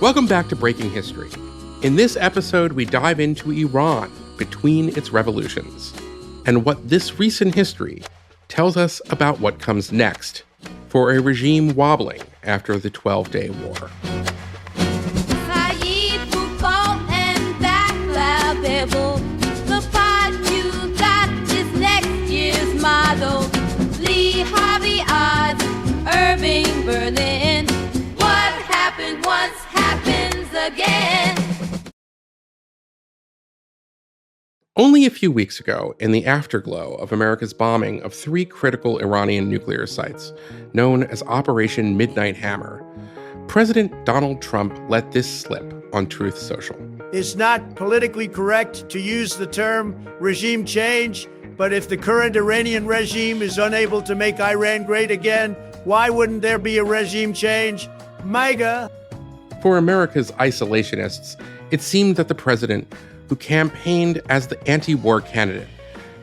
Welcome back to Breaking History. In this episode, we dive into Iran between its revolutions and what this recent history tells us about what comes next for a regime wobbling after the 12-Day War. Irving, Berlin. What happened once happens again. Only a few weeks ago, in the afterglow of America's bombing of 3 critical Iranian nuclear sites, known as Operation Midnight Hammer, President Donald Trump let this slip on Truth Social. It's not politically correct to use the term regime change, but if the current Iranian regime is unable to make Iran great again, why wouldn't there be a regime change? MAGA. For America's isolationists, it seemed that the president, who campaigned as the anti-war candidate,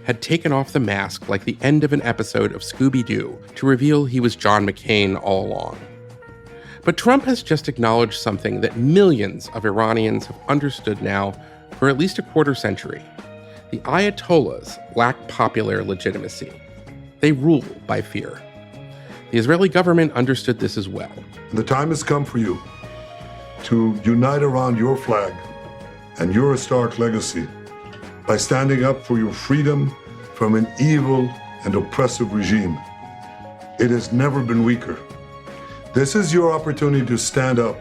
had taken off the mask like the end of an episode of Scooby-Doo to reveal he was John McCain all along. But Trump has just acknowledged something that millions of Iranians have understood now for at least a quarter century. The Ayatollahs lack popular legitimacy. They rule by fear. The Israeli government understood this as well. The time has come for you to unite around your flag and your historic legacy by standing up for your freedom from an evil and oppressive regime. It has never been weaker. This is your opportunity to stand up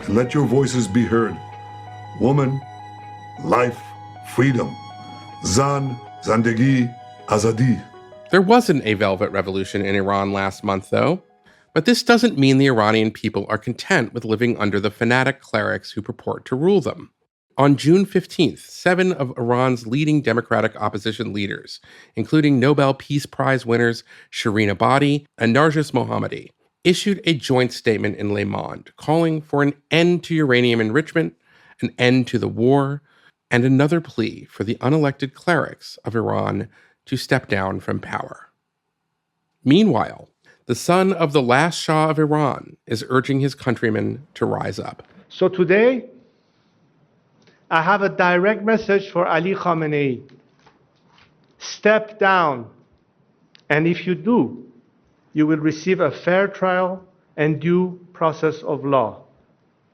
and let your voices be heard. Woman, life, freedom. Zan, Zandegi, Azadi. There wasn't a velvet revolution in Iran last month, though. But this doesn't mean the Iranian people are content with living under the fanatic clerics who purport to rule them. On June 15th, 7 of Iran's leading democratic opposition leaders, including Nobel Peace Prize winners Shireen Ebadi and Narges Mohammadi, issued a joint statement in Le Monde calling for an end to uranium enrichment, an end to the war, and another plea for the unelected clerics of Iran to step down from power. Meanwhile, the son of the last Shah of Iran is urging his countrymen to rise up. So today, I have a direct message for Ali Khamenei. Step down, and if you do, you will receive a fair trial and due process of law,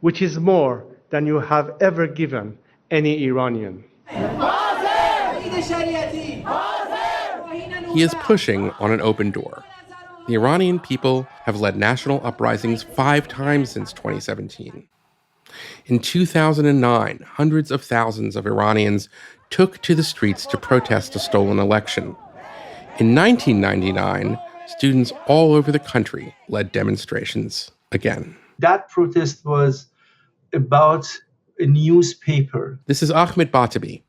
which is more than you have ever given any Iranian. He is pushing on an open door. The Iranian people have led national uprisings 5 times since 2017. In 2009, hundreds of thousands of Iranians took to the streets to protest a stolen election. In 1999, students all over the country led demonstrations again. That protest was about a newspaper. This is Ahmed Batabi,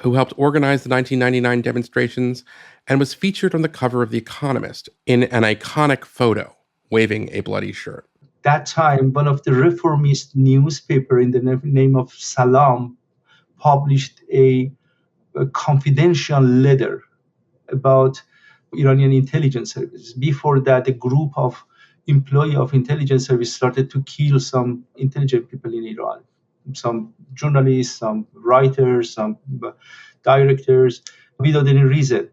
who helped organize the 1999 demonstrations and was featured on the cover of The Economist in an iconic photo, waving a bloody shirt. That time, one of the reformist newspaper in the name of Salam published a confidential letter about Iranian intelligence service. Before that, a group of employees of intelligence service started to kill some intelligent people in Iran. Some journalists, some writers, some directors, without any reason.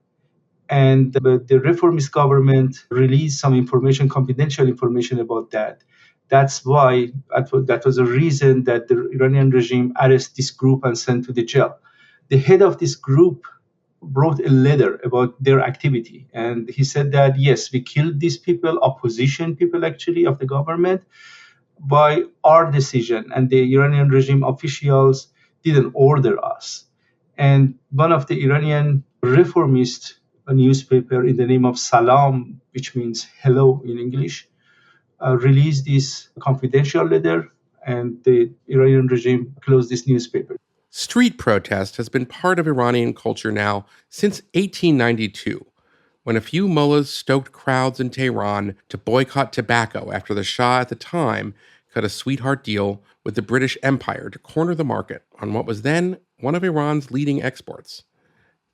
And the reformist government released some information, confidential information about that. That's why that was a reason that the Iranian regime arrested this group and sent to the jail. The head of this group wrote a letter about their activity. And he said that, yes, we killed these people, opposition people actually of the government, by our decision. And the Iranian regime officials didn't order us. And one of the Iranian reformist newspaper in the name of Salam, which means hello in English, released this confidential letter, and the Iranian regime closed this newspaper. Street protest has been part of Iranian culture now since 1892, when a few mullahs stoked crowds in Tehran to boycott tobacco after the Shah at the time cut a sweetheart deal with the British Empire to corner the market on what was then one of Iran's leading exports.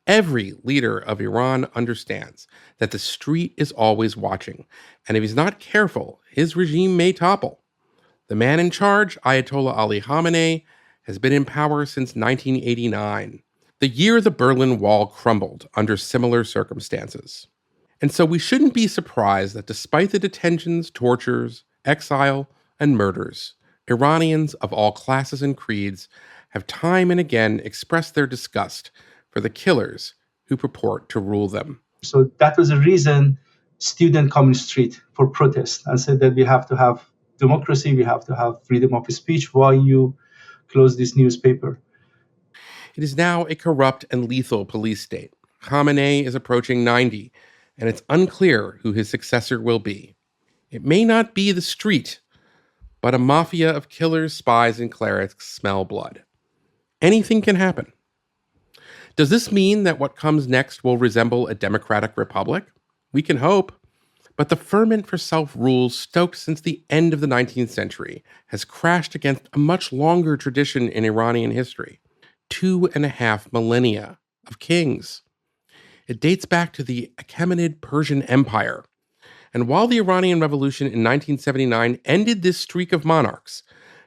Every leader of Iran understands that the street is always watching, and if he's not careful, his regime may topple. The man in charge, Ayatollah Ali Khamenei, has been in power since 1989, the year the Berlin Wall crumbled under similar circumstances. And so we shouldn't be surprised that despite the detentions, tortures, exile, and murders, Iranians of all classes and creeds have time and again expressed their disgust for the killers who purport to rule them. So that was the reason students come in the street for protest and said that we have to have democracy, we have to have freedom of speech. Why you close this newspaper? It is now a corrupt and lethal police state. Khamenei is approaching 90, and it's unclear who his successor will be. It may not be the street, but a mafia of killers, spies, and clerics smell blood. Anything can happen. Does this mean that what comes next will resemble a democratic republic? We can hope. But the ferment for self-rule stoked since the end of the 19th century has crashed against a much longer tradition in Iranian history, 2.5 millennia of kings. It dates back to the Achaemenid Persian Empire. And while the Iranian Revolution in 1979 ended this streak of monarchs,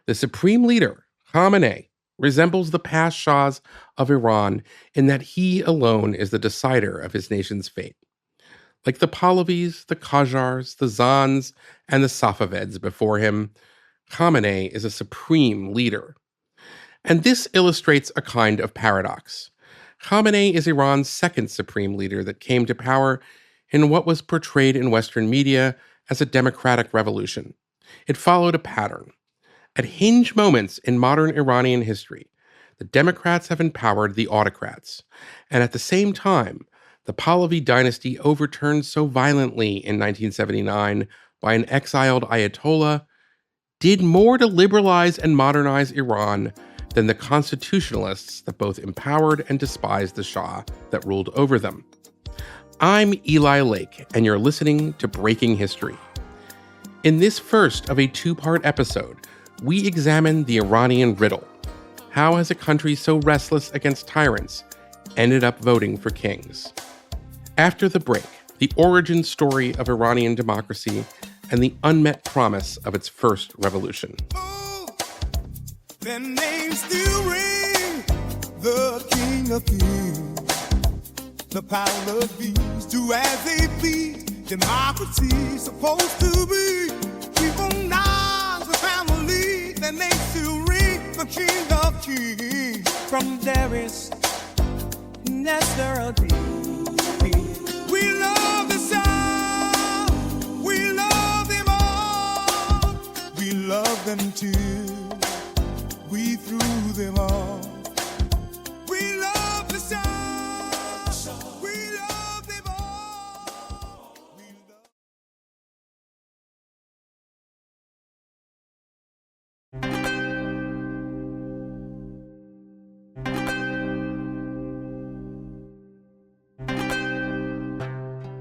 the supreme leader, Khamenei, resembles the past shahs of Iran in that he alone is the decider of his nation's fate. Like the Pahlavis, the Qajars, the Zans, and the Safavids before him, Khamenei is a supreme leader. And this illustrates a kind of paradox. Khamenei is Iran's second supreme leader that came to power in what was portrayed in Western media as a democratic revolution. It followed a pattern. At hinge moments in modern Iranian history, the Democrats have empowered the autocrats, and at the same time, the Pahlavi dynasty overturned so violently in 1979 by an exiled Ayatollah did more to liberalize and modernize Iran than the constitutionalists that both empowered and despised the Shah that ruled over them. I'm Eli Lake, and you're listening to Breaking History. In this first of a two-part episode, we examine the Iranian riddle. How has a country so restless against tyrants ended up voting for kings? After the break, the origin story of Iranian democracy and the unmet promise of its first revolution. Oh, their names still ring, the King of Kings, the Pahlavis, do as they please. Democracy's supposed to be. People nod the family, their names still ring, the King of Kings. From Darius, Nestor, we love the South, we love them all, we love them till we threw them all. We love the South, we love them all.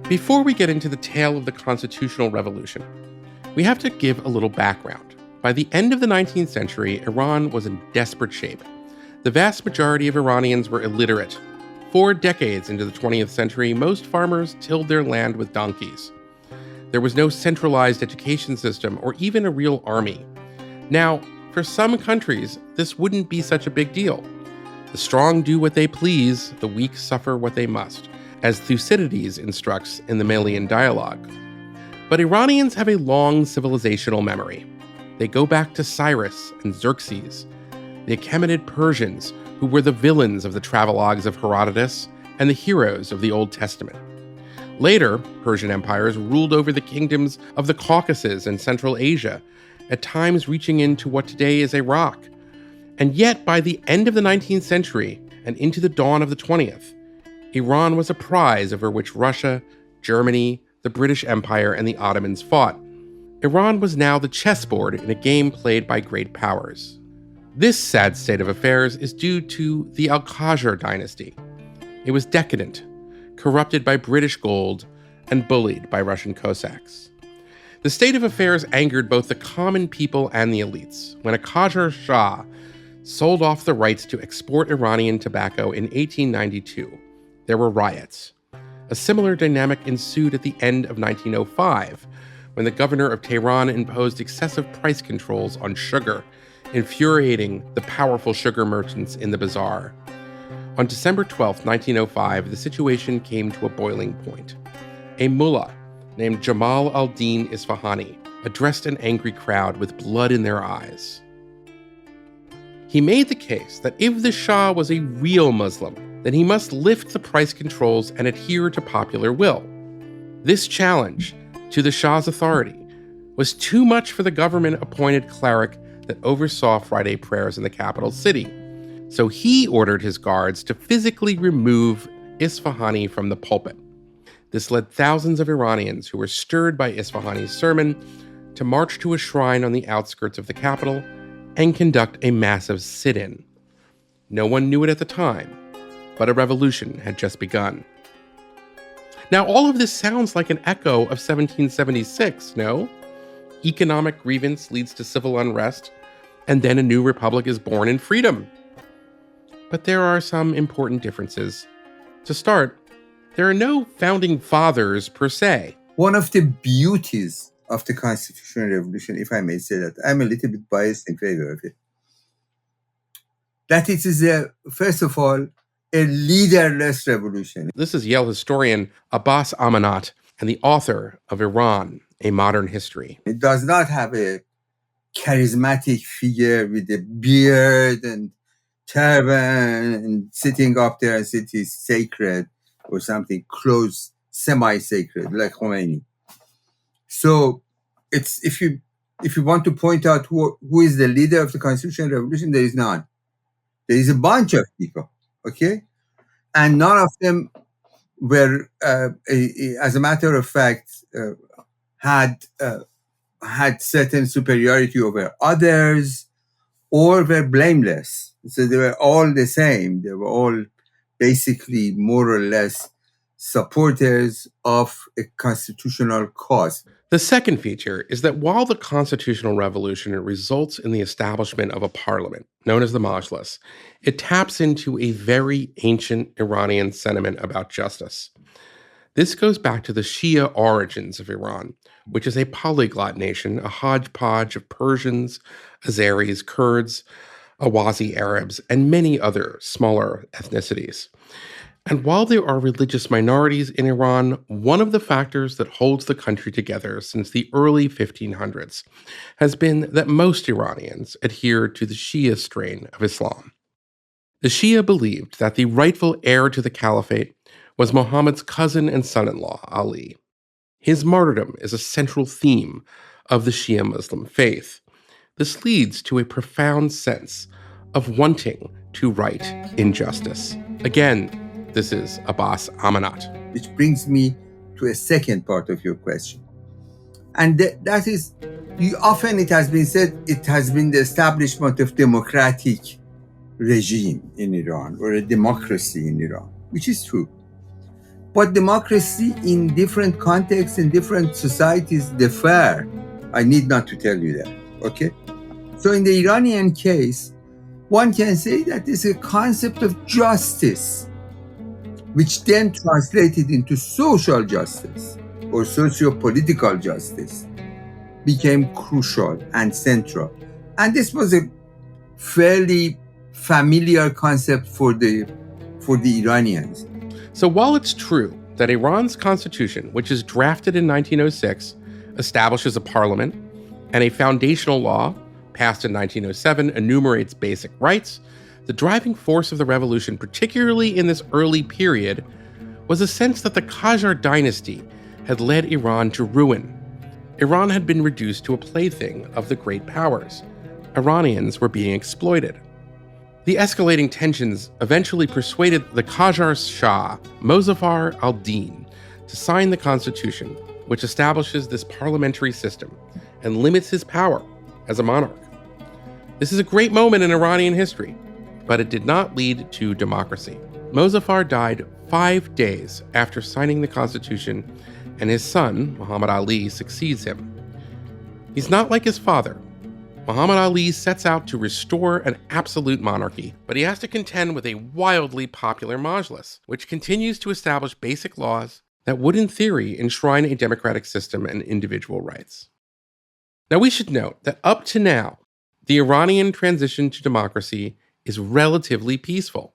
Before we get into the tale of the constitutional revolution, we have to give a little background. By the end of the 19th century, Iran was in desperate shape. The vast majority of Iranians were illiterate. 4 decades into the 20th century, most farmers tilled their land with donkeys. There was no centralized education system or even a real army. Now, for some countries, this wouldn't be such a big deal. The strong do what they please, the weak suffer what they must, as Thucydides instructs in the Melian dialogue. But Iranians have a long civilizational memory. They go back to Cyrus and Xerxes, the Achaemenid Persians, who were the villains of the travelogues of Herodotus and the heroes of the Old Testament. Later, Persian empires ruled over the kingdoms of the Caucasus and Central Asia, at times reaching into what today is Iraq. And yet, by the end of the 19th century and into the dawn of the 20th, Iran was a prize over which Russia, Germany, the British Empire, and the Ottomans fought. Iran was now the chessboard in a game played by great powers. This sad state of affairs is due to the Al-Qajar dynasty. It was decadent, corrupted by British gold, and bullied by Russian Cossacks. The state of affairs angered both the common people and the elites. When a Qajar Shah sold off the rights to export Iranian tobacco in 1892, there were riots. A similar dynamic ensued at the end of 1905, when the governor of Tehran imposed excessive price controls on sugar, infuriating the powerful sugar merchants in the bazaar. On December 12, 1905, the situation came to a boiling point. A mullah named Jamal al-Din Isfahani addressed an angry crowd with blood in their eyes. He made the case that if the Shah was a real Muslim, then he must lift the price controls and adhere to popular will. This challenge to the Shah's authority was too much for the government-appointed cleric that oversaw Friday prayers in the capital city. So he ordered his guards to physically remove Isfahani from the pulpit. This led thousands of Iranians who were stirred by Isfahani's sermon to march to a shrine on the outskirts of the capital and conduct a massive sit-in. No one knew it at the time, but a revolution had just begun. Now, all of this sounds like an echo of 1776, no? Economic grievance leads to civil unrest, and then a new republic is born in freedom. But there are some important differences. To start, there are no founding fathers per se. One of the beauties of the constitutional revolution, if I may say that, I'm a little bit biased in favor of it, that it is, first of all, a leaderless revolution. This is Yale historian Abbas Amanat and the author of Iran, A Modern History. It does not have a charismatic figure with a beard and turban and sitting up there as it is sacred or something close, semi-sacred, like Khomeini. So it's if you want to point out who is the leader of the constitutional revolution, there is none. There is a bunch of people, okay? And none of them were, as a matter of fact, had certain superiority over others or were blameless. So they were all the same. They were all basically more or less supporters of a constitutional cause. The second feature is that while the constitutional revolution results in the establishment of a parliament, known as the Majlis, it taps into a very ancient Iranian sentiment about justice. This goes back to the Shia origins of Iran, which is a polyglot nation, a hodgepodge of Persians, Azeris, Kurds, Awazi Arabs, and many other smaller ethnicities. And while there are religious minorities in Iran, one of the factors that holds the country together since the early 1500s has been that most Iranians adhere to the Shia strain of Islam. The Shia believed that the rightful heir to the caliphate was Muhammad's cousin and son-in-law, Ali. His martyrdom is a central theme of the Shia Muslim faith. This leads to a profound sense of wanting to right injustice. Again, this is Abbas Amanat. Which brings me to a second part of your question. And that is, often it has been said, it has been the establishment of democratic regime in Iran, or a democracy in Iran, which is true. But democracy in different contexts, in different societies differ. I need not to tell you that, okay? So in the Iranian case, one can say that it's a concept of justice, which then translated into social justice or socio-political justice, became crucial and central. And this was a fairly familiar concept for the Iranians. So while it's true that Iran's constitution, which is drafted in 1906, establishes a parliament, and a foundational law passed in 1907 enumerates basic rights, the driving force of the revolution, particularly in this early period, was a sense that the Qajar dynasty had led Iran to ruin. Iran had been reduced to a plaything of the great powers. Iranians were being exploited. The escalating tensions eventually persuaded the Qajar Shah, Mossadegh al-Din, to sign the constitution, which establishes this parliamentary system and limits his power as a monarch. This is a great moment in Iranian history, but it did not lead to democracy. Mossadegh died 5 days after signing the constitution, and his son, Muhammad Ali, succeeds him. He's not like his father. Muhammad Ali sets out to restore an absolute monarchy, but he has to contend with a wildly popular Majlis, which continues to establish basic laws, that would, in theory, enshrine a democratic system and individual rights. Now, we should note that up to now, the Iranian transition to democracy is relatively peaceful.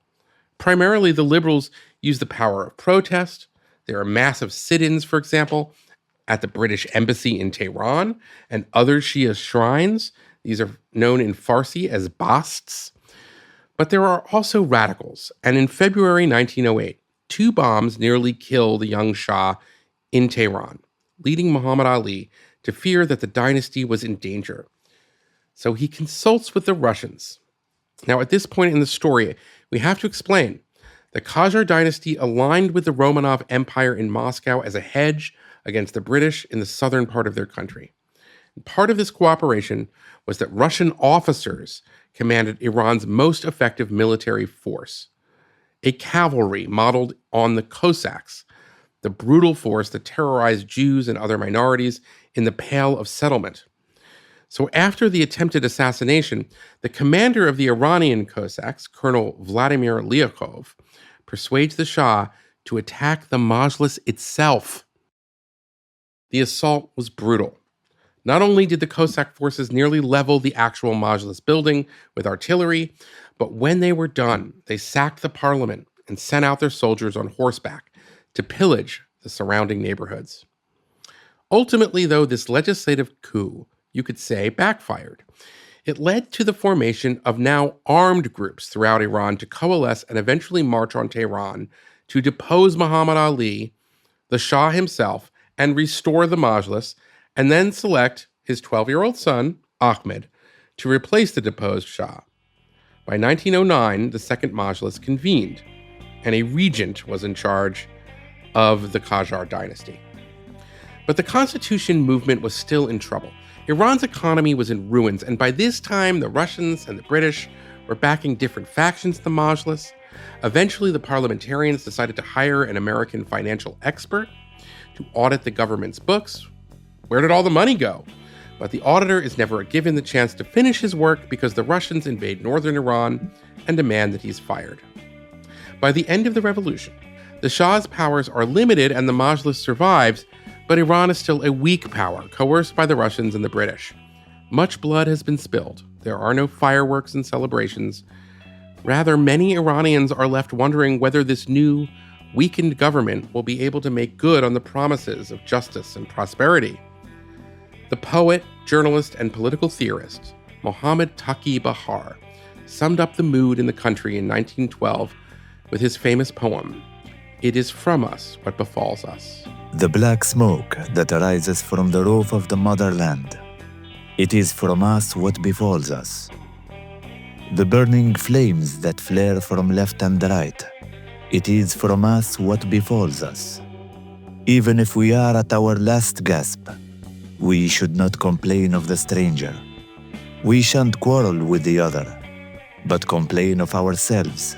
Primarily, the liberals use the power of protest. There are massive sit-ins, for example, at the British Embassy in Tehran and other Shia shrines. These are known in Farsi as basts. But there are also radicals, and in February 1908, 2 bombs nearly kill the young Shah in Tehran, leading Muhammad Ali to fear that the dynasty was in danger. So he consults with the Russians. Now, at this point in the story, we have to explain the Qajar dynasty aligned with the Romanov Empire in Moscow as a hedge against the British in the southern part of their country. And part of this cooperation was that Russian officers commanded Iran's most effective military force, a cavalry modeled on the Cossacks, the brutal force that terrorized Jews and other minorities in the Pale of Settlement. So after the attempted assassination, the commander of the Iranian Cossacks, Colonel Vladimir Lyakov, persuades the Shah to attack the Majlis itself. The assault was brutal. Not only did the Cossack forces nearly level the actual Majlis building with artillery, but when they were done, they sacked the parliament and sent out their soldiers on horseback to pillage the surrounding neighborhoods. Ultimately, though, this legislative coup, you could say, backfired. It led to the formation of now armed groups throughout Iran to coalesce and eventually march on Tehran to depose Muhammad Ali, the Shah himself, and restore the Majlis, and then select his 12-year-old son, Ahmed, to replace the deposed Shah. By 1909, the second Majlis convened, and a regent was in charge of the Qajar dynasty. But the constitution movement was still in trouble. Iran's economy was in ruins, and by this time, the Russians and the British were backing different factions to the Majlis. Eventually, the parliamentarians decided to hire an American financial expert to audit the government's books. Where did all the money go? But the auditor is never given the chance to finish his work because the Russians invade northern Iran and demand that he's fired. By the end of the revolution, the Shah's powers are limited and the Majlis survives, but Iran is still a weak power, coerced by the Russians and the British. Much blood has been spilled. There are no fireworks and celebrations. Rather, many Iranians are left wondering whether this new, weakened government will be able to make good on the promises of justice and prosperity. The poet, journalist, and political theorist, Mohammad Taqi Bahar, summed up the mood in the country in 1912 with his famous poem, "It is from us what befalls us." The black smoke that arises from the roof of the motherland. It is from us what befalls us. The burning flames that flare from left and right. It is from us what befalls us. Even if we are at our last gasp, we should not complain of the stranger. We shan't quarrel with the other, but complain of ourselves.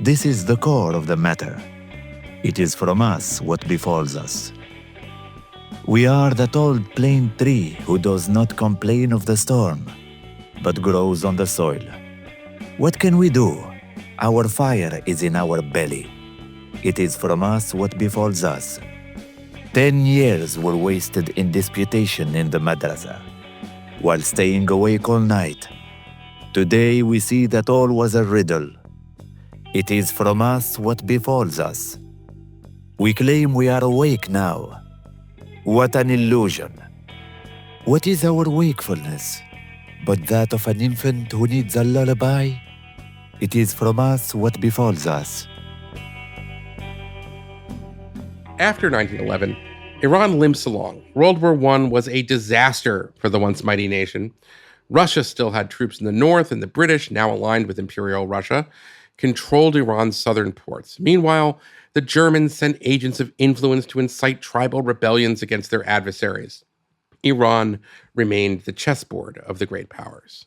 This is the core of the matter. It is from us what befalls us. We are that old plane tree who does not complain of the storm, but grows on the soil. What can we do? Our fire is in our belly. It is from us what befalls us. 10 years were wasted in disputation in the madrasa, while staying awake all night. Today we see that all was a riddle. It is from us what befalls us. We claim we are awake now. What an illusion. What is our wakefulness but that of an infant who needs a lullaby? It is from us what befalls us. After 1911, Iran limps along. World War I was a disaster for the once mighty nation. Russia still had troops in the north, and the British, now aligned with Imperial Russia, controlled Iran's southern ports. Meanwhile, the Germans sent agents of influence to incite tribal rebellions against their adversaries. Iran remained the chessboard of the great powers.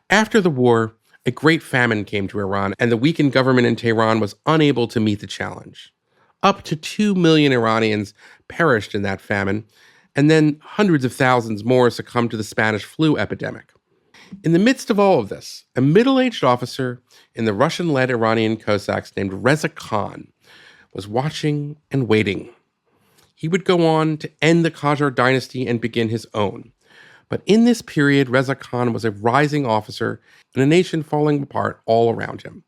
After the war, a great famine came to Iran, and the weakened government in Tehran was unable to meet the challenge. Up to 2 million Iranians perished in that famine, and then hundreds of thousands more succumbed to the Spanish flu epidemic. In the midst of all of this, a middle-aged officer in the Russian-led Iranian Cossacks named Reza Khan was watching and waiting. He would go on to end the Qajar dynasty and begin his own. But in this period, Reza Khan was a rising officer in a nation falling apart all around him.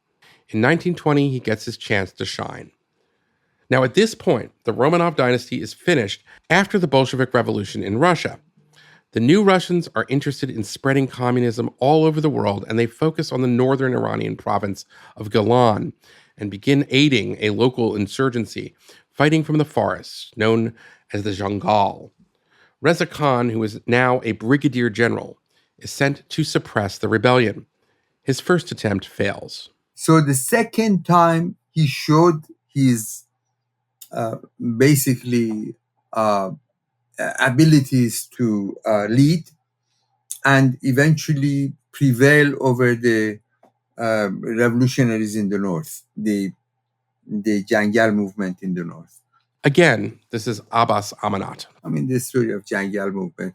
In 1920, he gets his chance to shine. Now, at this point, the Romanov dynasty is finished after the Bolshevik Revolution in Russia. The new Russians are interested in spreading communism all over the world, and they focus on the northern Iranian province of Gilan and begin aiding a local insurgency fighting from the forests known as the Jangal. Reza Khan, who is now a brigadier general, is sent to suppress the rebellion. His first attempt fails. So the second time he showed his abilities to lead and eventually prevail over the revolutionaries in the north, the Jangal movement in the north. Again, this is Abbas Amanat. I mean, the story of Jangal movement,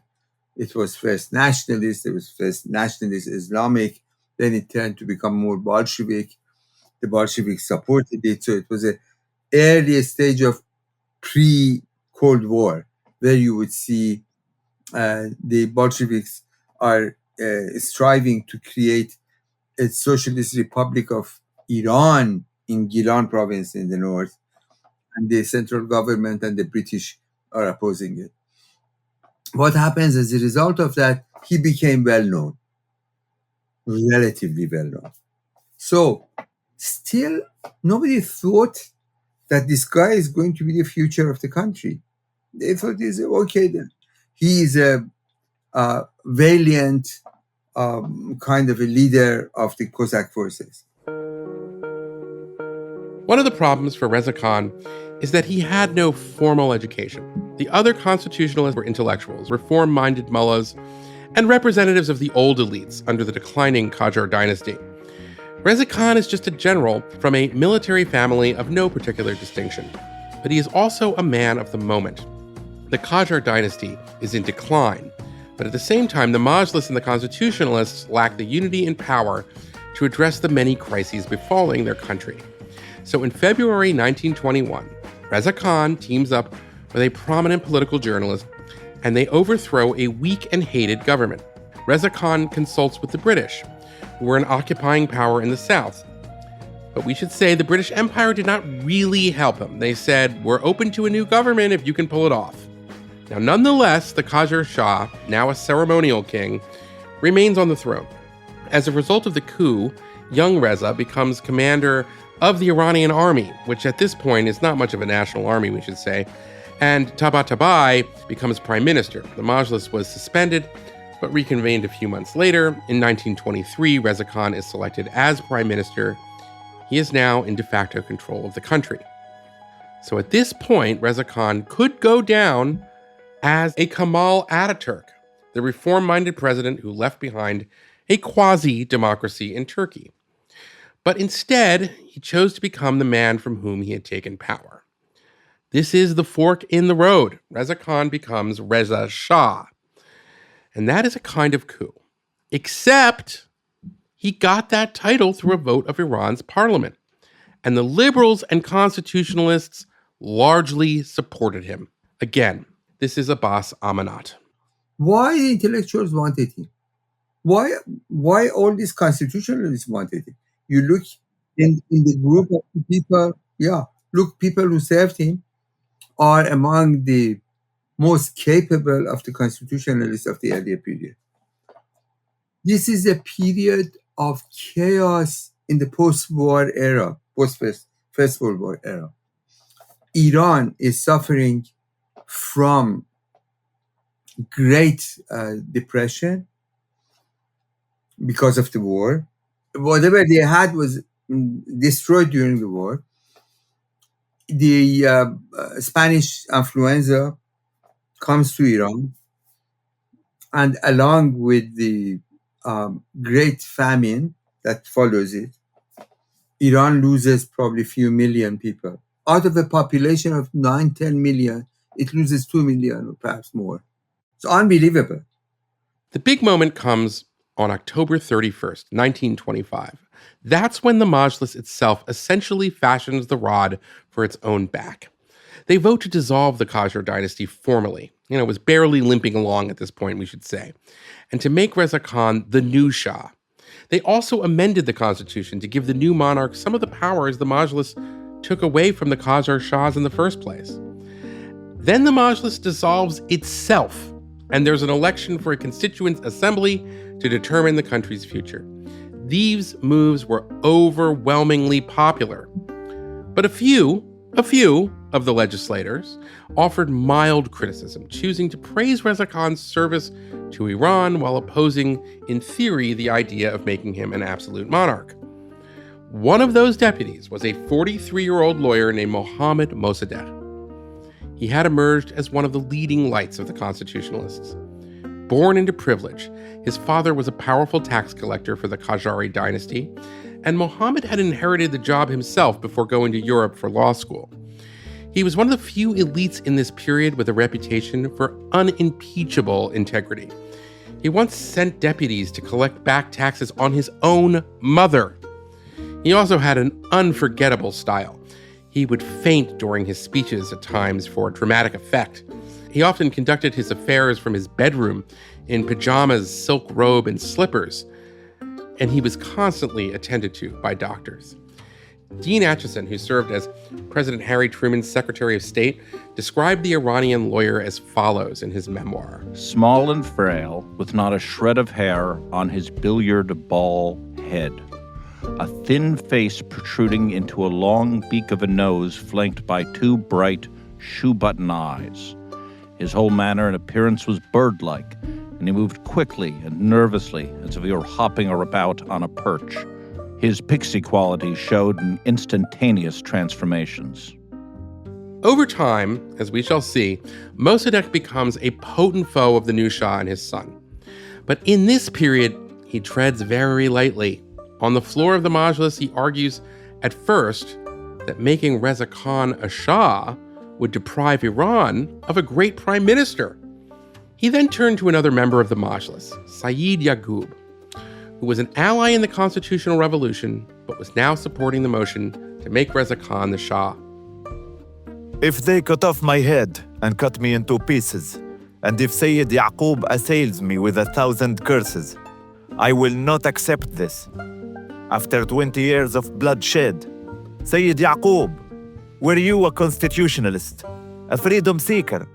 it was first nationalist, it was first nationalist Islamic, then it turned to become more Bolshevik. The Bolsheviks supported it, so it was an early stage of pre-Cold War, where you would see the Bolsheviks are striving to create a socialist republic of Iran in Gilan province in the north, and the central government and the British are opposing it. What happens as a result of that, he became well-known, relatively well-known. So, still, nobody thought that this guy is going to be the future of the country. They thought, okay, then he is a valiant kind of a leader of the Cossack forces. One of the problems for Reza Khan is that he had no formal education. The other constitutionalists were intellectuals, reform-minded mullahs, and representatives of the old elites under the declining Qajar dynasty. Reza Khan is just a general from a military family of no particular distinction, but he is also a man of the moment. The Qajar dynasty is in decline, but at the same time, the Majlis and the constitutionalists lack the unity and power to address the many crises befalling their country. So in February 1921, Reza Khan teams up with a prominent political journalist, and they overthrow a weak and hated government. Reza Khan consults with the British, who were an occupying power in the south. But we should say the British Empire did not really help him. They said, we're open to a new government if you can pull it off. Now, nonetheless, the Qajar Shah, now a ceremonial king, remains on the throne. As a result of the coup, young Reza becomes commander of the Iranian army, which at this point is not much of a national army, we should say, and Tabatabai becomes prime minister. The Majlis was suspended, but reconvened a few months later. In 1923, Reza Khan is selected as prime minister. He is now in de facto control of the country. So at this point, Reza Khan could go down as a Kemal Ataturk, the reform-minded president who left behind a quasi-democracy in Turkey. But instead, he chose to become the man from whom he had taken power. This is the fork in the road. Reza Khan becomes Reza Shah. And that is a kind of coup. Except he got that title through a vote of Iran's parliament. And the liberals and constitutionalists largely supported him. Again, this is Abbas Amanat. Why the intellectuals wanted him? Why all these constitutionalists wanted him? You look in the group of people, people who served him are among the most capable of the constitutionalists of the earlier period. This is a period of chaos in the post-war era, post-First World War era. Iran is suffering from great depression because of the war. Whatever they had was destroyed during the war. The Spanish influenza comes to Iran, and along with the great famine that follows it, Iran loses probably a few million people. Out of a population of 9-10 million, it loses 2 million or perhaps more. It's unbelievable. The big moment comes on October 31st, 1925. That's when the Majlis itself essentially fashions the rod for its own back. They vote to dissolve the Qajar dynasty formally. It was barely limping along at this point, we should say, and to make Reza Khan the new Shah. They also amended the constitution to give the new monarch some of the powers the Majlis took away from the Qajar Shahs in the first place. Then the Majlis dissolves itself, and there's an election for a constituent assembly to determine the country's future. These moves were overwhelmingly popular. But a few of the legislators offered mild criticism, choosing to praise Reza Khan's service to Iran while opposing, in theory, the idea of making him an absolute monarch. One of those deputies was a 43-year-old lawyer named Mohammad Mossadegh. He had emerged as one of the leading lights of the constitutionalists. Born into privilege, his father was a powerful tax collector for the Qajari dynasty, and Mohammed had inherited the job himself before going to Europe for law school. He was one of the few elites in this period with a reputation for unimpeachable integrity. He once sent deputies to collect back taxes on his own mother. He also had an unforgettable style. He would faint during his speeches at times for dramatic effect. He often conducted his affairs from his bedroom in pajamas, silk robe, and slippers, and he was constantly attended to by doctors. Dean Acheson, who served as President Harry Truman's Secretary of State, described the Iranian lawyer as follows in his memoir. Small and frail, with not a shred of hair on his billiard ball head. A thin face protruding into a long beak of a nose flanked by two bright shoe-button eyes. His whole manner and appearance was bird-like, and he moved quickly and nervously as if he were hopping about on a perch. His pixie qualities showed in instantaneous transformations. Over time, as we shall see, Mossadegh becomes a potent foe of the new Shah and his son. But in this period, he treads very lightly. On the floor of the Majlis, he argues, at first, that making Reza Khan a Shah would deprive Iran of a great prime minister. He then turned to another member of the Majlis, Sayyid Yaqub, who was an ally in the constitutional revolution, but was now supporting the motion to make Reza Khan the Shah. If they cut off my head and cut me into pieces, and if Sayyid Yaqub assails me with 1,000 curses, I will not accept this. After 20 years of bloodshed, Sayyid Yaqub, were you a constitutionalist, a freedom seeker?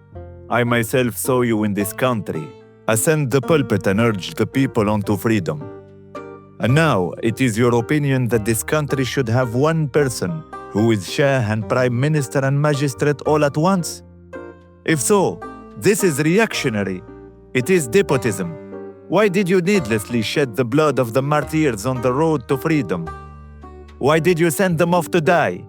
I myself saw you in this country, ascend the pulpit and urge the people onto freedom. And now it is your opinion that this country should have one person who is Shah and Prime Minister and Magistrate all at once? If so, this is reactionary. It is despotism. Why did you needlessly shed the blood of the martyrs on the road to freedom? Why did you send them off to die?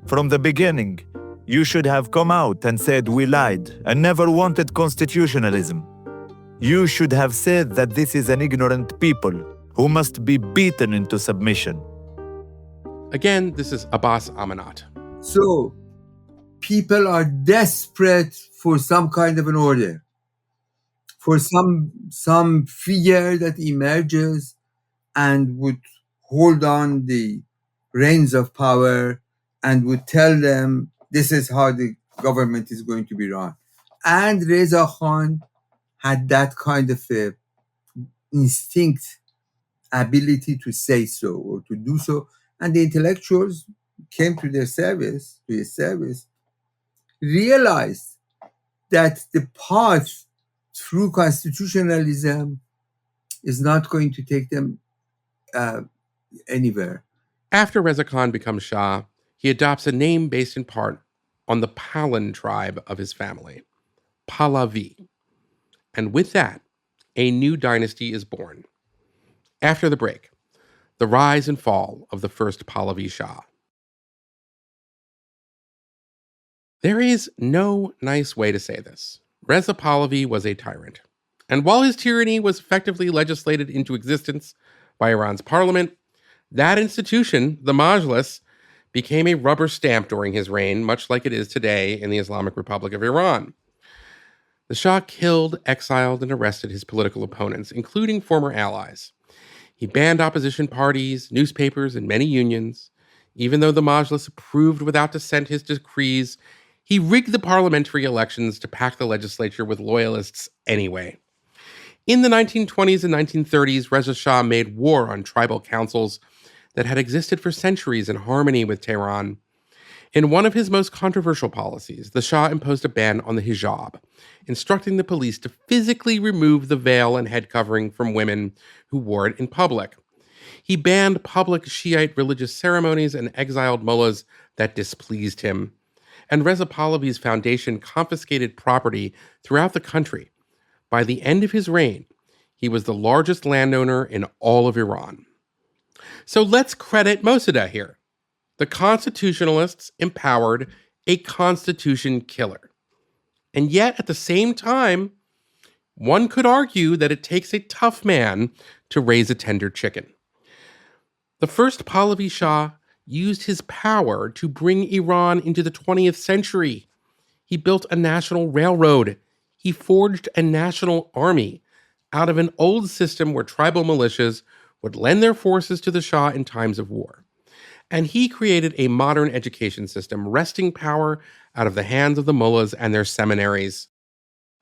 From the beginning, you should have come out and said we lied and never wanted constitutionalism. You should have said that this is an ignorant people who must be beaten into submission. Again, this is Abbas Amanat. So, people are desperate for some kind of an order, for some figure that emerges and would hold on the reins of power and would tell them this is how the government is going to be run. And Reza Khan had that kind of instinct, ability to say so or to do so. And the intellectuals came to his service, realized that the path through constitutionalism is not going to take them anywhere. After Reza Khan becomes Shah, he adopts a name based in part on the Palan tribe of his family, Pahlavi. And with that, a new dynasty is born. After the break, the rise and fall of the first Pahlavi Shah. There is no nice way to say this. Reza Pahlavi was a tyrant. And while his tyranny was effectively legislated into existence by Iran's parliament, that institution, the Majlis, became a rubber stamp during his reign, much like it is today in the Islamic Republic of Iran. The Shah killed, exiled, and arrested his political opponents, including former allies. He banned opposition parties, newspapers, and many unions. Even though the Majlis approved without dissent his decrees, he rigged the parliamentary elections to pack the legislature with loyalists anyway. In the 1920s and 1930s, Reza Shah made war on tribal councils that had existed for centuries in harmony with Tehran. In one of his most controversial policies, the Shah imposed a ban on the hijab, instructing the police to physically remove the veil and head covering from women who wore it in public. He banned public Shiite religious ceremonies and exiled mullahs that displeased him. And Reza Pahlavi's foundation confiscated property throughout the country. By the end of his reign, he was the largest landowner in all of Iran. So let's credit Mossadegh here. The constitutionalists empowered a constitution killer. And yet, at the same time, one could argue that it takes a tough man to raise a tender chicken. The first Pahlavi Shah used his power to bring Iran into the 20th century. He built a national railroad. He forged a national army out of an old system where tribal militias would lend their forces to the Shah in times of war. And he created a modern education system, wresting power out of the hands of the mullahs and their seminaries.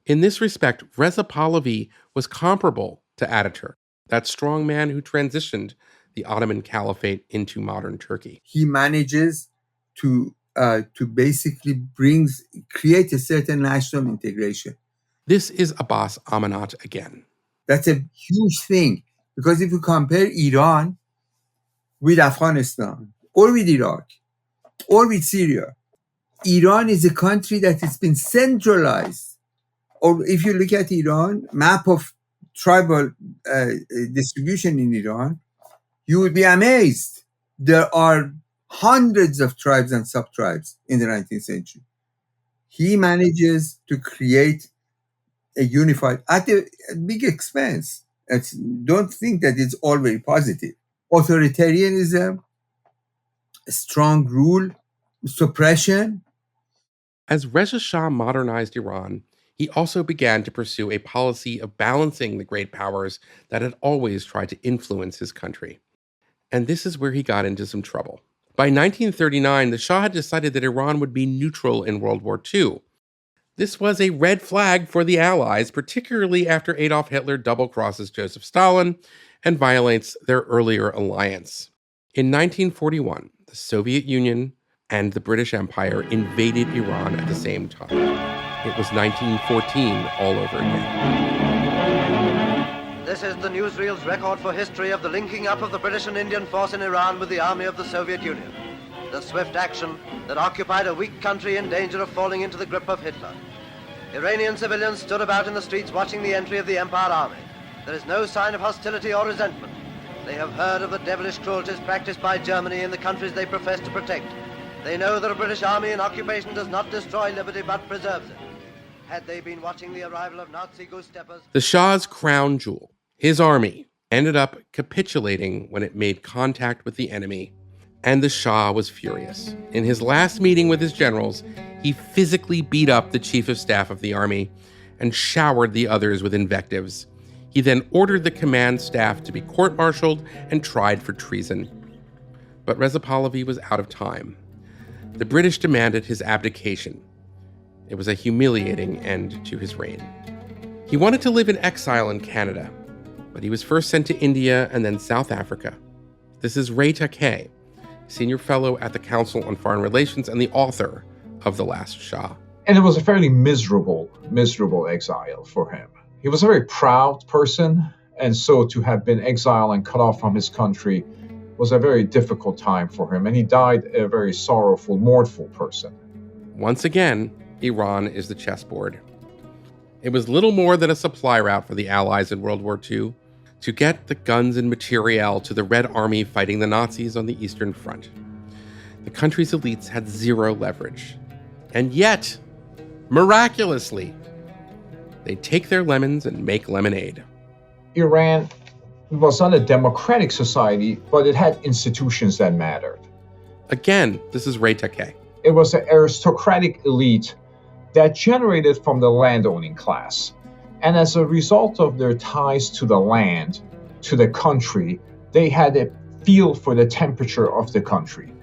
In this respect, Reza Pahlavi was comparable to Ataturk, that strong man who transitioned the Ottoman Caliphate into modern Turkey. He manages to basically create a certain national integration. This is Abbas Amanat again. That's a huge thing, because if you compare Iran with Afghanistan, or with Iraq, or with Syria, Iran is a country that has been centralized. Or if you look at Iran, map of tribal distribution in Iran, you would be amazed. There are hundreds of tribes and sub-tribes in the 19th century. He manages to create a unified, at a big expense. Don't think that it's all very positive. Authoritarianism, strong rule, suppression. As Reza Shah modernized Iran, he also began to pursue a policy of balancing the great powers that had always tried to influence his country. And this is where he got into some trouble. By 1939, the Shah had decided that Iran would be neutral in World War II. This was a red flag for the Allies, particularly after Adolf Hitler double-crosses Joseph Stalin and violates their earlier alliance. In 1941, the Soviet Union and the British Empire invaded Iran at the same time. It was 1914 all over again. This is the newsreel's record for history of the linking up of the British and Indian force in Iran with the army of the Soviet Union. The swift action that occupied a weak country in danger of falling into the grip of Hitler. Iranian civilians stood about in the streets watching the entry of the Empire Army. There is no sign of hostility or resentment. They have heard of the devilish cruelties practiced by Germany in the countries they profess to protect. They know that a British army in occupation does not destroy liberty but preserves it. Had they been watching the arrival of Nazi goose-steppers... The Shah's crown jewel, his army, ended up capitulating when it made contact with the enemy. And the Shah was furious. In his last meeting with his generals, he physically beat up the chief of staff of the army and showered the others with invectives. He then ordered the command staff to be court-martialed and tried for treason. But Reza Pahlavi was out of time. The British demanded his abdication. It was a humiliating end to his reign. He wanted to live in exile in Canada, but he was first sent to India and then South Africa. This is Ray Takei, senior fellow at the Council on Foreign Relations and the author of The Last Shah. And it was a fairly miserable exile for him. He was a very proud person, and so to have been exiled and cut off from his country was a very difficult time for him, and he died a very sorrowful, mournful person. Once again, Iran is the chessboard. It was little more than a supply route for the Allies in World War II to get the guns and materiel to the Red Army fighting the Nazis on the Eastern Front. The country's elites had zero leverage. And yet, miraculously, they take their lemons and make lemonade. Iran was not a democratic society, but it had institutions that mattered. Again, this is Ray Takei. It was an aristocratic elite that generated from the landowning class. And as a result of their ties to the land, to the country, they had a feel for the temperature of the country.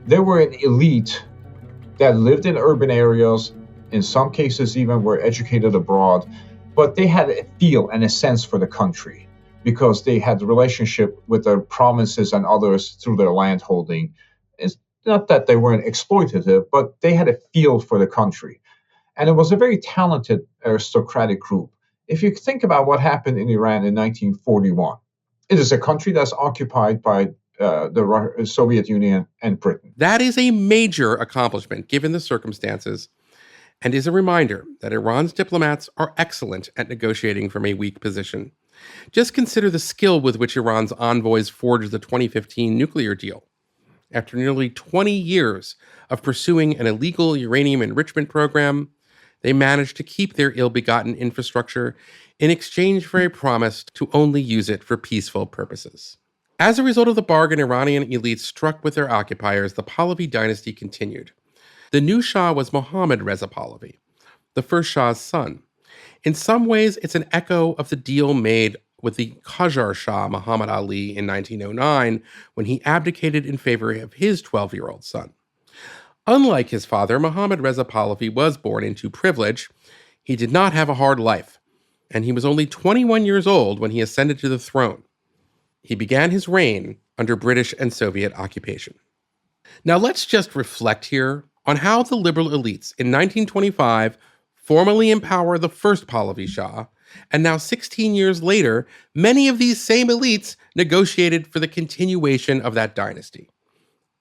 They were an elite that lived in urban areas, in some cases even were educated abroad, but they had a feel and a sense for the country because they had a relationship with their provinces and others through their land holding. It's not that they weren't exploitative, but they had a feel for the country. And it was a very talented aristocratic group. If you think about what happened in Iran in 1941, it is a country that's occupied by the Soviet Union and Britain. That is a major accomplishment given the circumstances, and is a reminder that Iran's diplomats are excellent at negotiating from a weak position. Just consider the skill with which Iran's envoys forged the 2015 nuclear deal. After nearly 20 years of pursuing an illegal uranium enrichment program, they managed to keep their ill-begotten infrastructure in exchange for a promise to only use it for peaceful purposes. As a result of the bargain Iranian elites struck with their occupiers, the Pahlavi dynasty continued. The new Shah was Mohammad Reza Pahlavi, the first Shah's son. In some ways, it's an echo of the deal made with the Qajar Shah Muhammad Ali in 1909 when he abdicated in favor of his 12-year-old son. Unlike his father, Mohammad Reza Pahlavi was born into privilege. He did not have a hard life, and he was only 21 years old when he ascended to the throne. He began his reign under British and Soviet occupation. Now let's just reflect here on how the liberal elites in 1925 formally empower the first Pahlavi Shah, and now 16 years later, many of these same elites negotiated for the continuation of that dynasty.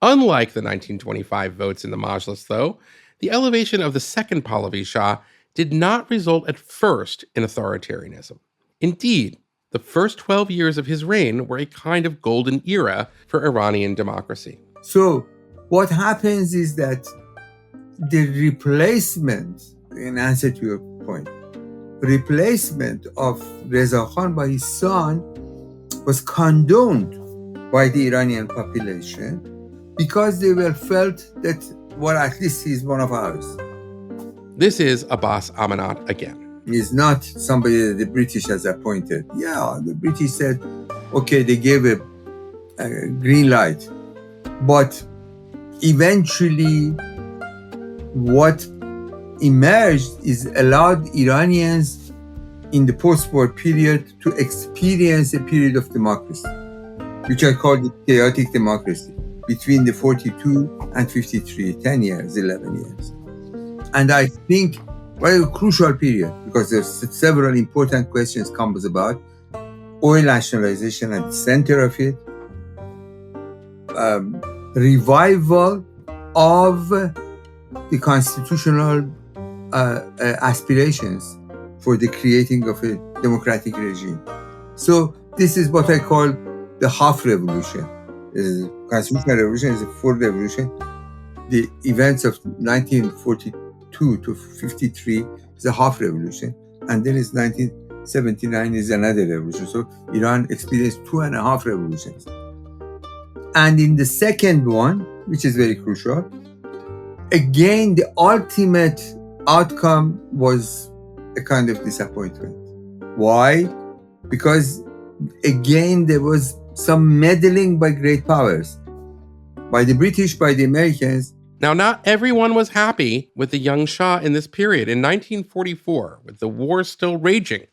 Unlike the 1925 votes in the Majlis, though, the elevation of the second Pahlavi Shah did not result at first in authoritarianism. Indeed, the first 12 years of his reign were a kind of golden era for Iranian democracy. So what happens is that the replacement, in answer to your point, replacement of Reza Khan by his son was condoned by the Iranian population because they were felt that, well, at least he's one of ours. This is Abbas Amanat again. He's not somebody that the British has appointed. Yeah, the British said, okay, they gave a green light. But eventually, what emerged is allowed Iranians in the post-war period to experience a period of democracy, which I call the chaotic democracy, between the 42 and 53, 10 years, 11 years. And I think very crucial period, because there's several important questions comes about. Oil nationalization at the center of it, revival of the constitutional aspirations for the creating of a democratic regime. So this is what I call the half revolution. The constitutional revolution is a full revolution. The events of 1942 to 53 is a half revolution, and then it's 1979 is another revolution. So Iran experienced 2.5 revolutions. And in the second one, which is very crucial, again, the ultimate outcome was a kind of disappointment. Why? Because again, there was some meddling by great powers, by the British, by the Americans. Now, not everyone was happy with the young Shah in this period. In 1944, with the war still raging,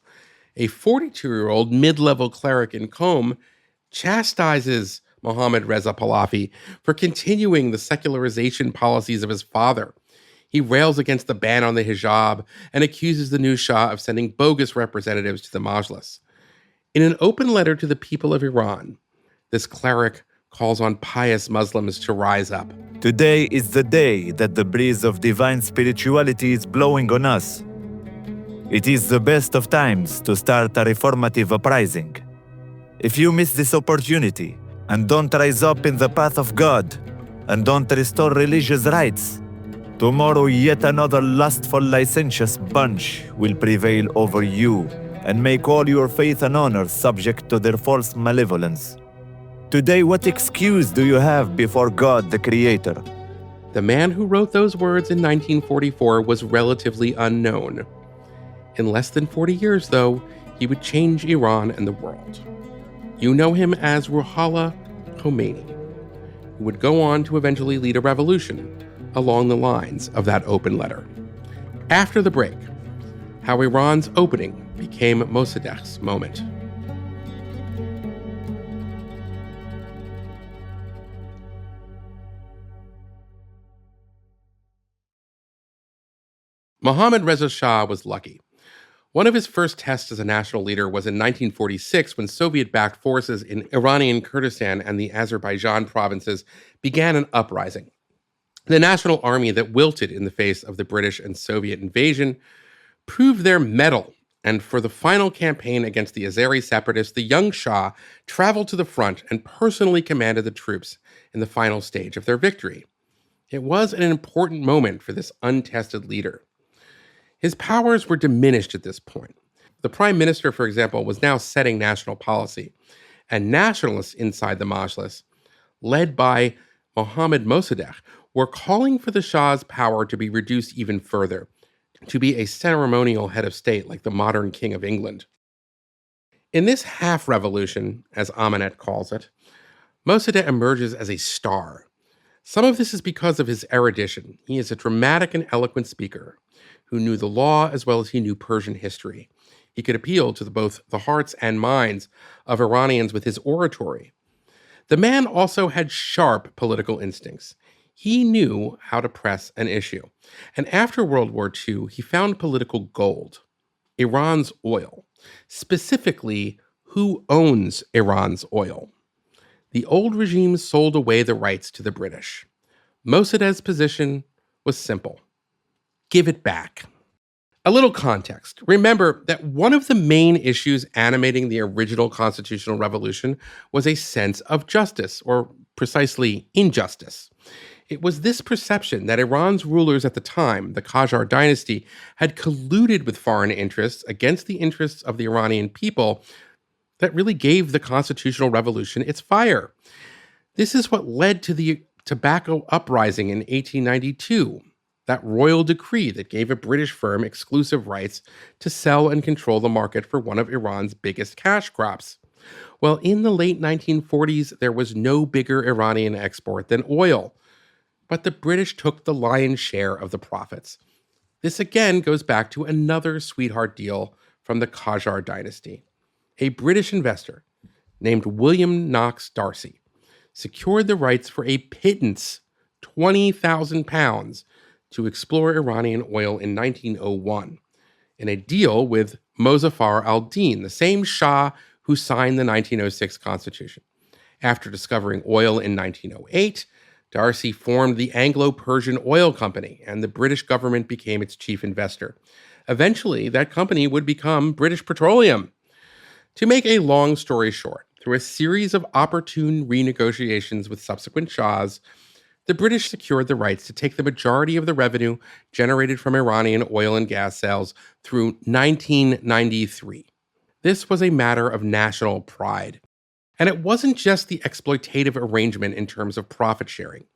a 42-year-old mid-level cleric in Qom chastises Mohammad Reza Pahlavi for continuing the secularization policies of his father. He rails against the ban on the hijab and accuses the new Shah of sending bogus representatives to the Majlis. In an open letter to the people of Iran, this cleric calls on pious Muslims to rise up. Today is the day that the breeze of divine spirituality is blowing on us. It is the best of times to start a reformative uprising. If you miss this opportunity and don't rise up in the path of God and don't restore religious rights, tomorrow yet another lustful, licentious bunch will prevail over you and make all your faith and honor subject to their false malevolence. Today, what excuse do you have before God the Creator? The man who wrote those words in 1944 was relatively unknown. In less than 40 years, though, he would change Iran and the world. You know him as Ruhollah Khomeini, who would go on to eventually lead a revolution along the lines of that open letter. After the break, how Iran's opening became Mossadegh's moment. Mohammad Reza Shah was lucky. One of his first tests as a national leader was in 1946 when Soviet-backed forces in Iranian Kurdistan and the Azerbaijan provinces began an uprising. The national army that wilted in the face of the British and Soviet invasion proved their mettle, and for the final campaign against the Azeri separatists, the young Shah traveled to the front and personally commanded the troops in the final stage of their victory. It was an important moment for this untested leader. His powers were diminished at this point. The prime minister, for example, was now setting national policy, and nationalists inside the Majlis, led by Mohammad Mossadegh, were calling for the Shah's power to be reduced even further, to be a ceremonial head of state like the modern King of England. In this half-revolution, as Amenet calls it, Mossadegh emerges as a star. Some of this is because of his erudition. He is a dramatic and eloquent speaker who knew the law as well as he knew Persian history. He could appeal to both the hearts and minds of Iranians with his oratory. The man also had sharp political instincts. He knew how to press an issue. And after World War II, he found political gold: Iran's oil. Specifically, who owns Iran's oil? The old regime sold away the rights to the British. Mossadegh's position was simple: give it back. A little context. Remember that one of the main issues animating the original constitutional revolution was a sense of justice, or precisely injustice. It was this perception that Iran's rulers at the time, the Qajar dynasty, had colluded with foreign interests against the interests of the Iranian people that really gave the constitutional revolution its fire. This is what led to the tobacco uprising in 1892, that royal decree that gave a British firm exclusive rights to sell and control the market for one of Iran's biggest cash crops. Well, in the late 1940s, there was no bigger Iranian export than oil, but the British took the lion's share of the profits. This again goes back to another sweetheart deal from the Qajar dynasty. A British investor named William Knox Darcy secured the rights for a pittance, £20,000, to explore Iranian oil in 1901, in a deal with Mozaffar al-Din, the same Shah who signed the 1906 constitution. After discovering oil in 1908, Darcy formed the Anglo-Persian Oil Company, and the British government became its chief investor. Eventually, that company would become British Petroleum. To make a long story short, through a series of opportune renegotiations with subsequent Shahs, the British secured the rights to take the majority of the revenue generated from Iranian oil and gas sales through 1993. This was a matter of national pride. And it wasn't just the exploitative arrangement in terms of profit sharing.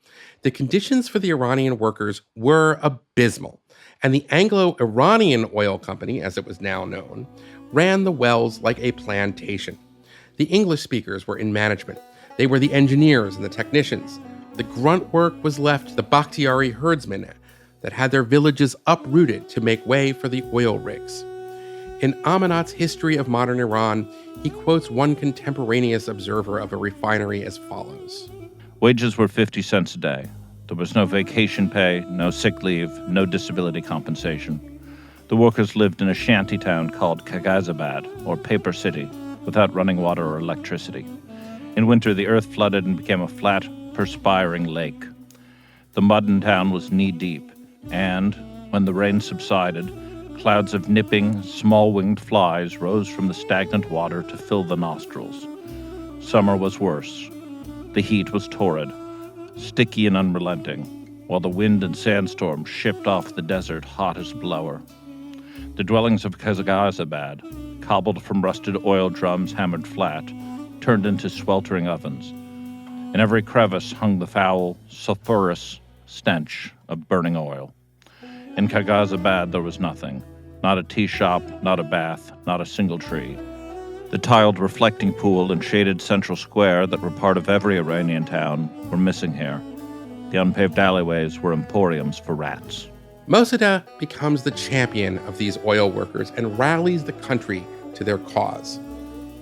The conditions for the Iranian workers were abysmal, and the Anglo-Iranian Oil Company, as it was now known, ran the wells like a plantation. The English speakers were in management. They were the engineers and the technicians. The grunt work was left to the Bakhtiari herdsmen that had their villages uprooted to make way for the oil rigs. In Amenet's History of Modern Iran, he quotes one contemporaneous observer of a refinery as follows. Wages were 50 cents a day. There was no vacation pay, no sick leave, no disability compensation. The workers lived in a shanty town called Kagazabad, or Paper City, without running water or electricity. In winter, the earth flooded and became a flat, perspiring lake. The mud in town was knee-deep, and, when the rain subsided, clouds of nipping, small-winged flies rose from the stagnant water to fill the nostrils. Summer was worse. The heat was torrid, sticky and unrelenting, while the wind and sandstorm shipped off the desert hot as blower. The dwellings of Kazagazabad, cobbled from rusted oil drums hammered flat, turned into sweltering ovens. In every crevice hung the foul, sulphurous, stench of burning oil. In Kagazabad, there was nothing. Not a tea shop, not a bath, not a single tree. The tiled reflecting pool and shaded central square that were part of every Iranian town were missing here. The unpaved alleyways were emporiums for rats. Mossadegh becomes the champion of these oil workers and rallies the country to their cause.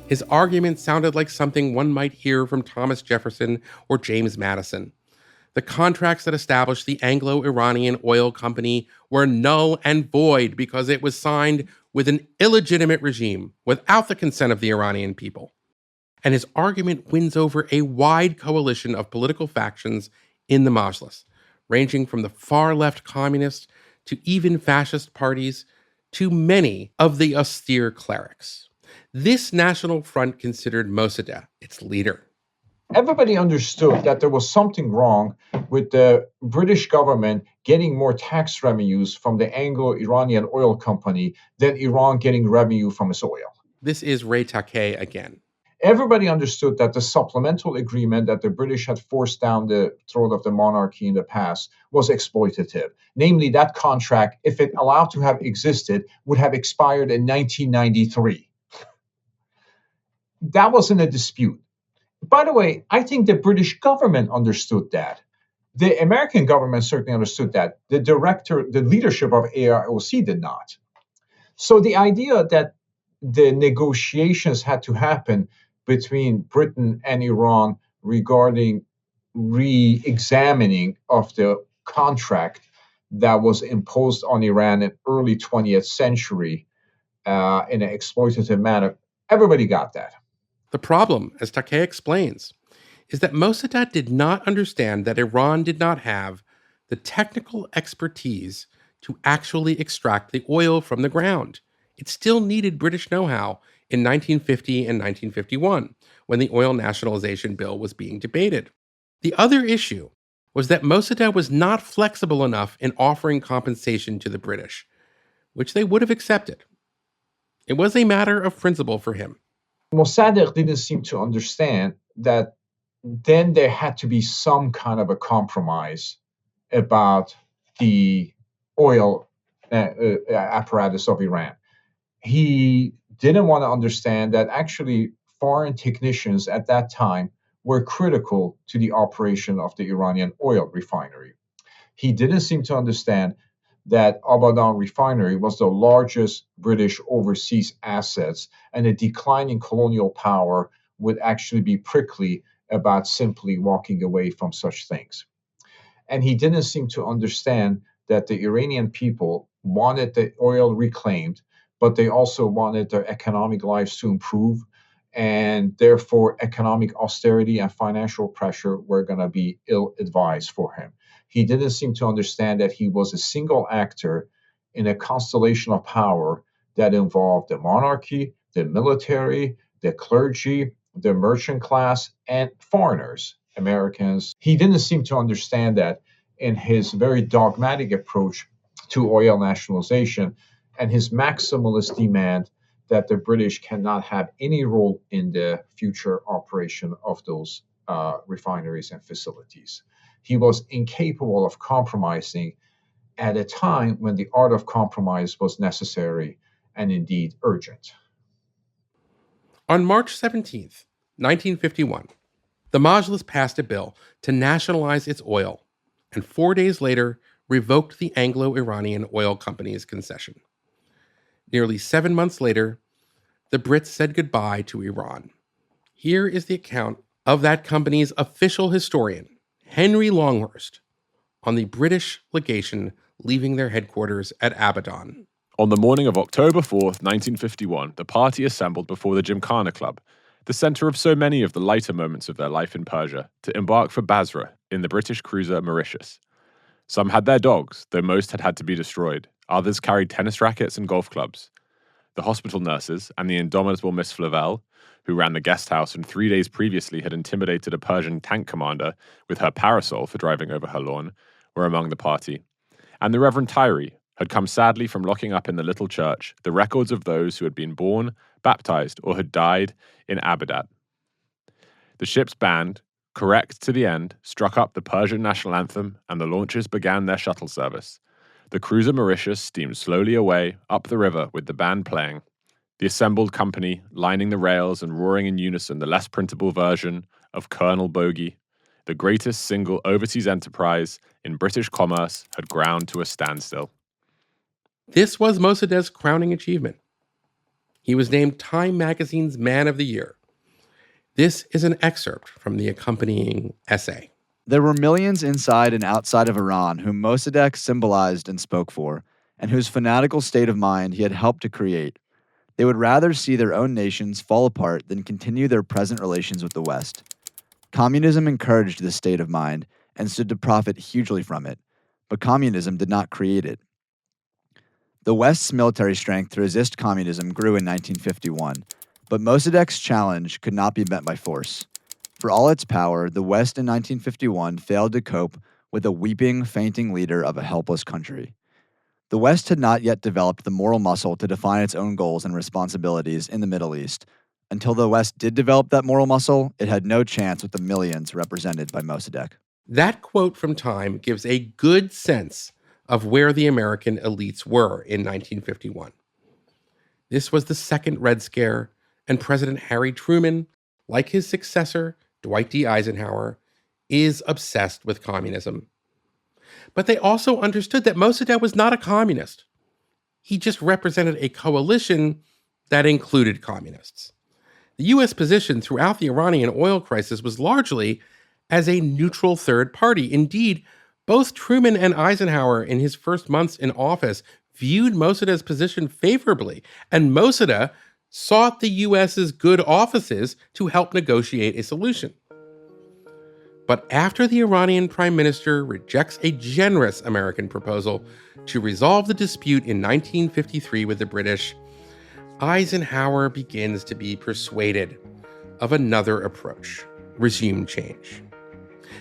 His argument sounded like something one might hear from Thomas Jefferson or James Madison. The contracts that established the Anglo-Iranian Oil Company were null and void because it was signed with an illegitimate regime without the consent of the Iranian people. And his argument wins over a wide coalition of political factions in the Majlis, ranging from the far-left communists to even fascist parties to many of the austere clerics. This National Front considered Mossadegh its leader. Everybody understood that there was something wrong with the British government getting more tax revenues from the Anglo-Iranian Oil Company than Iran getting revenue from its oil. This is Ray Takei again. Everybody understood that the supplemental agreement that the British had forced down the throat of the monarchy in the past was exploitative. Namely, that contract, if it allowed to have existed, would have expired in 1993. That wasn't a dispute. By the way, I think the British government understood that. The American government certainly understood that. The leadership of AIOC did not. So the idea that the negotiations had to happen between Britain and Iran regarding re-examining of the contract that was imposed on Iran in early 20th century in an exploitative manner, everybody got that. The problem, as Takei explains, is that Mossadegh did not understand that Iran did not have the technical expertise to actually extract the oil from the ground. It still needed British know-how in 1950 and 1951, when the oil nationalization bill was being debated. The other issue was that Mossadegh was not flexible enough in offering compensation to the British, which they would have accepted. It was a matter of principle for him. Mossadegh didn't seem to understand that then there had to be some kind of a compromise about the oil apparatus of Iran. He didn't want to understand that actually foreign technicians at that time were critical to the operation of the Iranian oil refinery. He didn't seem to understand that Abadan refinery was the largest British overseas assets, and a decline in colonial power would actually be prickly about simply walking away from such things. And he didn't seem to understand that the Iranian people wanted the oil reclaimed, but they also wanted their economic lives to improve, and therefore economic austerity and financial pressure were going to be ill-advised for him. He didn't seem to understand that he was a single actor in a constellation of power that involved the monarchy, the military, the clergy, the merchant class, and foreigners, Americans. He didn't seem to understand that in his very dogmatic approach to oil nationalization and his maximalist demand that the British cannot have any role in the future operation of those refineries and facilities. He was incapable of compromising at a time when the art of compromise was necessary and indeed urgent. On March 17th, 1951, the Majlis passed a bill to nationalize its oil, and 4 days later revoked the Anglo-Iranian Oil Company's concession. Nearly 7 months later, the Brits said goodbye to Iran. Here is the account of that company's official historian, Henry Longhurst, on the British legation leaving their headquarters at Abadan. On the morning of October 4th, 1951, the party assembled before the Gymkhana Club, the center of so many of the lighter moments of their life in Persia, to embark for Basra in the British cruiser Mauritius. Some had their dogs, though most had to be destroyed. Others carried tennis rackets and golf clubs. The hospital nurses and the indomitable Miss Flavel, who ran the guest house and 3 days previously had intimidated a Persian tank commander with her parasol for driving over her lawn, were among the party. And the Reverend Tyree had come sadly from locking up in the little church the records of those who had been born, baptized, or had died in Abadan. The ship's band, correct to the end, struck up the Persian national anthem, and the launches began their shuttle service. The cruiser Mauritius steamed slowly away up the river with the band playing, the assembled company lining the rails and roaring in unison the less printable version of Colonel Bogey. The greatest single overseas enterprise in British commerce had ground to a standstill. This was Mossadegh's crowning achievement. He was named Time magazine's Man of the Year. This is an excerpt from the accompanying essay. There were millions inside and outside of Iran whom Mossadegh symbolized and spoke for, and whose fanatical state of mind he had helped to create. They would rather see their own nations fall apart than continue their present relations with the West. Communism encouraged this state of mind and stood to profit hugely from it, but communism did not create it. The West's military strength to resist communism grew in 1951, but Mossadegh's challenge could not be met by force. For all its power, the West in 1951 failed to cope with a weeping, fainting leader of a helpless country. The West had not yet developed the moral muscle to define its own goals and responsibilities in the Middle East. Until the West did develop that moral muscle, it had no chance with the millions represented by Mossadegh. That quote from Time gives a good sense of where the American elites were in 1951. This was the second Red Scare, and President Harry Truman, like his successor, Dwight D. Eisenhower, is obsessed with communism. But they also understood that Mossadegh was not a communist. He just represented a coalition that included communists. The U.S. position throughout the Iranian oil crisis was largely as a neutral third party. Indeed, both Truman and Eisenhower in his first months in office viewed Mossadegh's position favorably, and Mossadegh sought the U.S.'s good offices to help negotiate a solution. But after the Iranian prime minister rejects a generous American proposal to resolve the dispute in 1953 with the British, Eisenhower begins to be persuaded of another approach, regime change.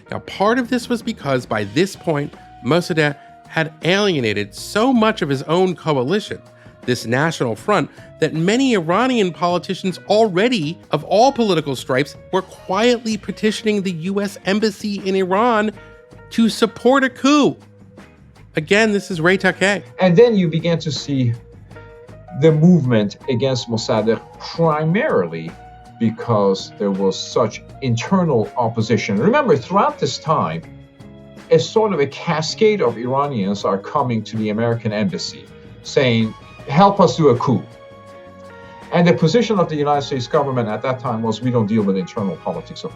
Now, part of this was because by this point, Mossadegh had alienated so much of his own coalition, this national front, that many Iranian politicians already, of all political stripes, were quietly petitioning the U.S. embassy in Iran to support a coup. Again, this is Ray Takei. And then you began to see the movement against Mossadegh primarily because there was such internal opposition. Remember, throughout this time, a sort of a cascade of Iranians are coming to the American embassy saying, help us do a coup. And the position of the United States government at that time was, we don't deal with internal politics of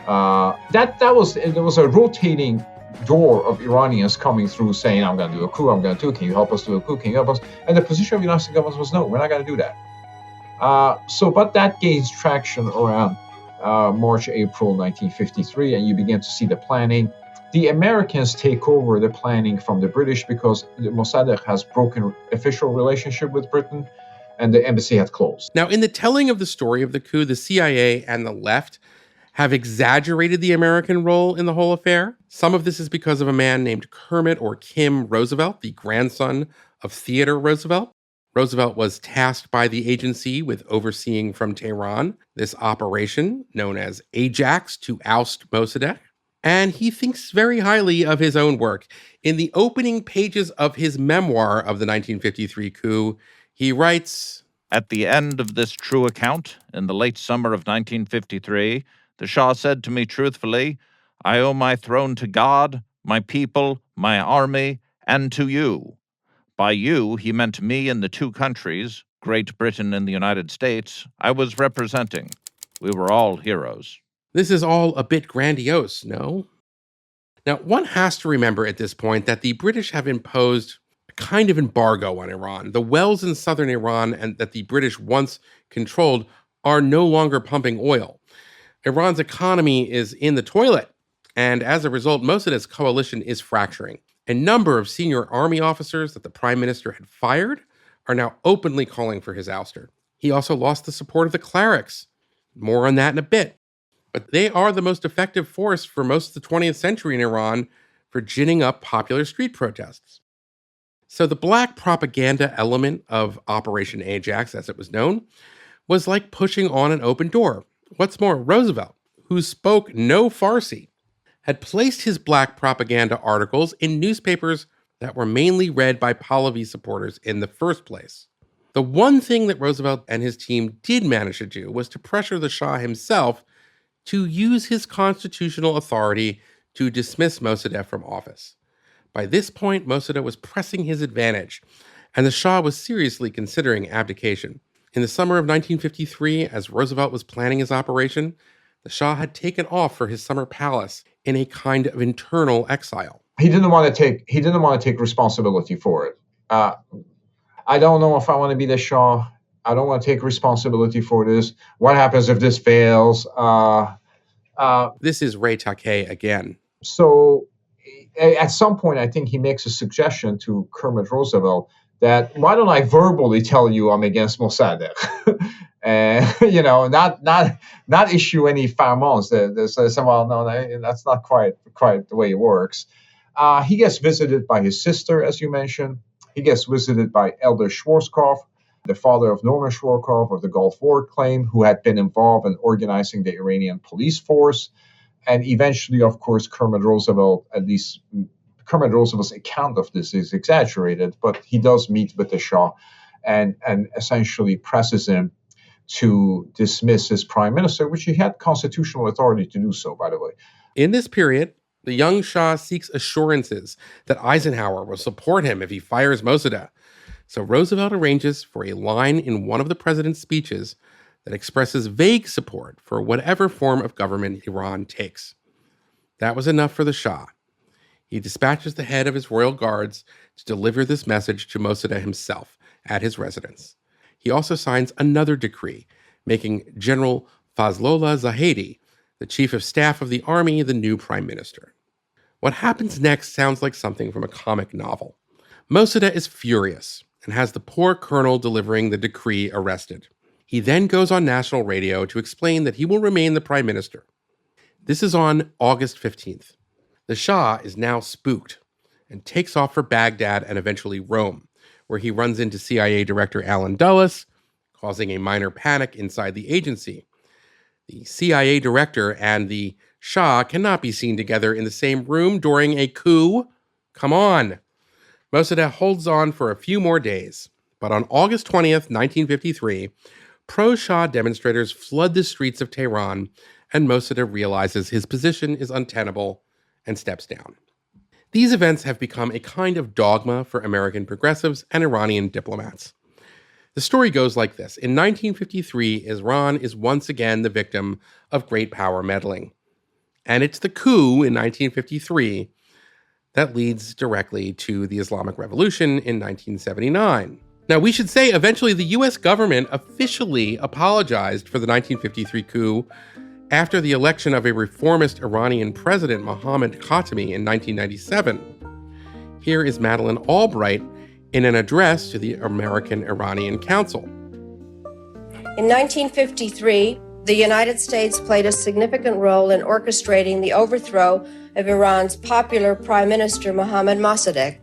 Iran. There was a rotating door of Iranians coming through saying, I'm going to do a coup, I'm going to do it, can you help us do a coup, can you help us? And the position of the United States government was, no, we're not going to do that. But that gains traction around March, April 1953, and you begin to see the planning. The Americans take over the planning from the British because Mossadegh has broken official relationship with Britain and the embassy had closed. Now, in the telling of the story of the coup, the CIA and the left have exaggerated the American role in the whole affair. Some of this is because of a man named Kermit or Kim Roosevelt, the grandson of Theodore Roosevelt. Roosevelt was tasked by the agency with overseeing from Tehran this operation known as Ajax to oust Mossadegh. And he thinks very highly of his own work. In the opening pages of his memoir of the 1953 coup, he writes, At the end of this true account, in the late summer of 1953, the Shah said to me truthfully, I owe my throne to God, my people, my army, and to you. By you, he meant me and the two countries, Great Britain and the United States, I was representing. We were all heroes. This is all a bit grandiose, no? Now, one has to remember at this point that the British have imposed a kind of embargo on Iran. The wells in southern Iran and that the British once controlled are no longer pumping oil. Iran's economy is in the toilet, and as a result, Mossadegh's coalition is fracturing. A number of senior army officers that the prime minister had fired are now openly calling for his ouster. He also lost the support of the clerics. More on that in a bit. But they are the most effective force for most of the 20th century in Iran for ginning up popular street protests. So the black propaganda element of Operation Ajax, as it was known, was like pushing on an open door. What's more, Roosevelt, who spoke no Farsi, had placed his black propaganda articles in newspapers that were mainly read by Pahlavi supporters in the first place. The one thing that Roosevelt and his team did manage to do was to pressure the Shah himself to use his constitutional authority to dismiss Mossadegh from office. By this point, Mossadegh was pressing his advantage, and the Shah was seriously considering abdication. In the summer of 1953, as Roosevelt was planning his operation, the Shah had taken off for his summer palace in a kind of internal exile. He didn't want to take responsibility for it. I don't know if I want to be the Shah. I don't want to take responsibility for this. What happens if this fails? This is Ray Takei again. So at some point, I think he makes a suggestion to Kermit Roosevelt that, why don't I verbally tell you I'm against Mossadegh? And, not issue any farmons that says, well, no, that's not quite the way it works. He gets visited by his sister, as you mentioned. He gets visited by Elder Schwarzkopf, the father of Norman Schwarzkopf of the Gulf War claim, who had been involved in organizing the Iranian police force. And eventually, of course, Kermit Roosevelt's account of this is exaggerated, but he does meet with the Shah and essentially presses him to dismiss his prime minister, which he had constitutional authority to do so, by the way. In this period, the young Shah seeks assurances that Eisenhower will support him if he fires Mossadegh. So Roosevelt arranges for a line in one of the president's speeches that expresses vague support for whatever form of government Iran takes. That was enough for the Shah. He dispatches the head of his royal guards to deliver this message to Mossadegh himself at his residence. He also signs another decree, making General Fazlollah Zahedi, the chief of staff of the army, the new prime minister. What happens next sounds like something from a comic novel. Mossadegh is furious and has the poor colonel delivering the decree arrested. He then goes on national radio to explain that he will remain the prime minister. This is on August 15th. The Shah is now spooked and takes off for Baghdad and eventually Rome, where he runs into CIA Director Allen Dulles, causing a minor panic inside the agency. The CIA director and the Shah cannot be seen together in the same room during a coup. Come on. Mossadegh holds on for a few more days, but on August 20th, 1953, pro-Shah demonstrators flood the streets of Tehran, and Mossadegh realizes his position is untenable and steps down. These events have become a kind of dogma for American progressives and Iranian diplomats. The story goes like this. In 1953, Iran is once again the victim of great power meddling. And it's the coup in 1953 that leads directly to the Islamic Revolution in 1979. Now, we should say eventually the U.S. government officially apologized for the 1953 coup after the election of a reformist Iranian president, Mohammad Khatami, in 1997. Here is Madeleine Albright in an address to the American-Iranian Council. In 1953, the United States played a significant role in orchestrating the overthrow of Iran's popular Prime Minister Mohammad Mossadegh.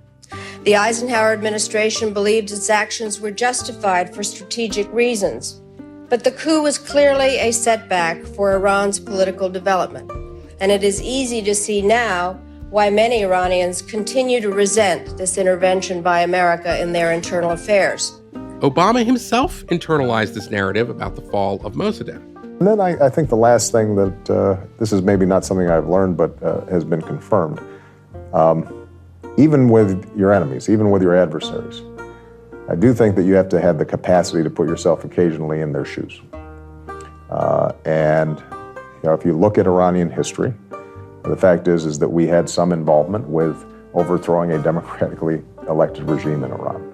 The Eisenhower administration believed its actions were justified for strategic reasons. But the coup was clearly a setback for Iran's political development. And it is easy to see now why many Iranians continue to resent this intervention by America in their internal affairs. Obama himself internalized this narrative about the fall of Mossadegh. And then I think the last thing that, this is maybe not something I've learned, but has been confirmed. Even with your enemies, even with your adversaries, I do think that you have to have the capacity to put yourself occasionally in their shoes. And if you look at Iranian history, the fact is that we had some involvement with overthrowing a democratically elected regime in Iran.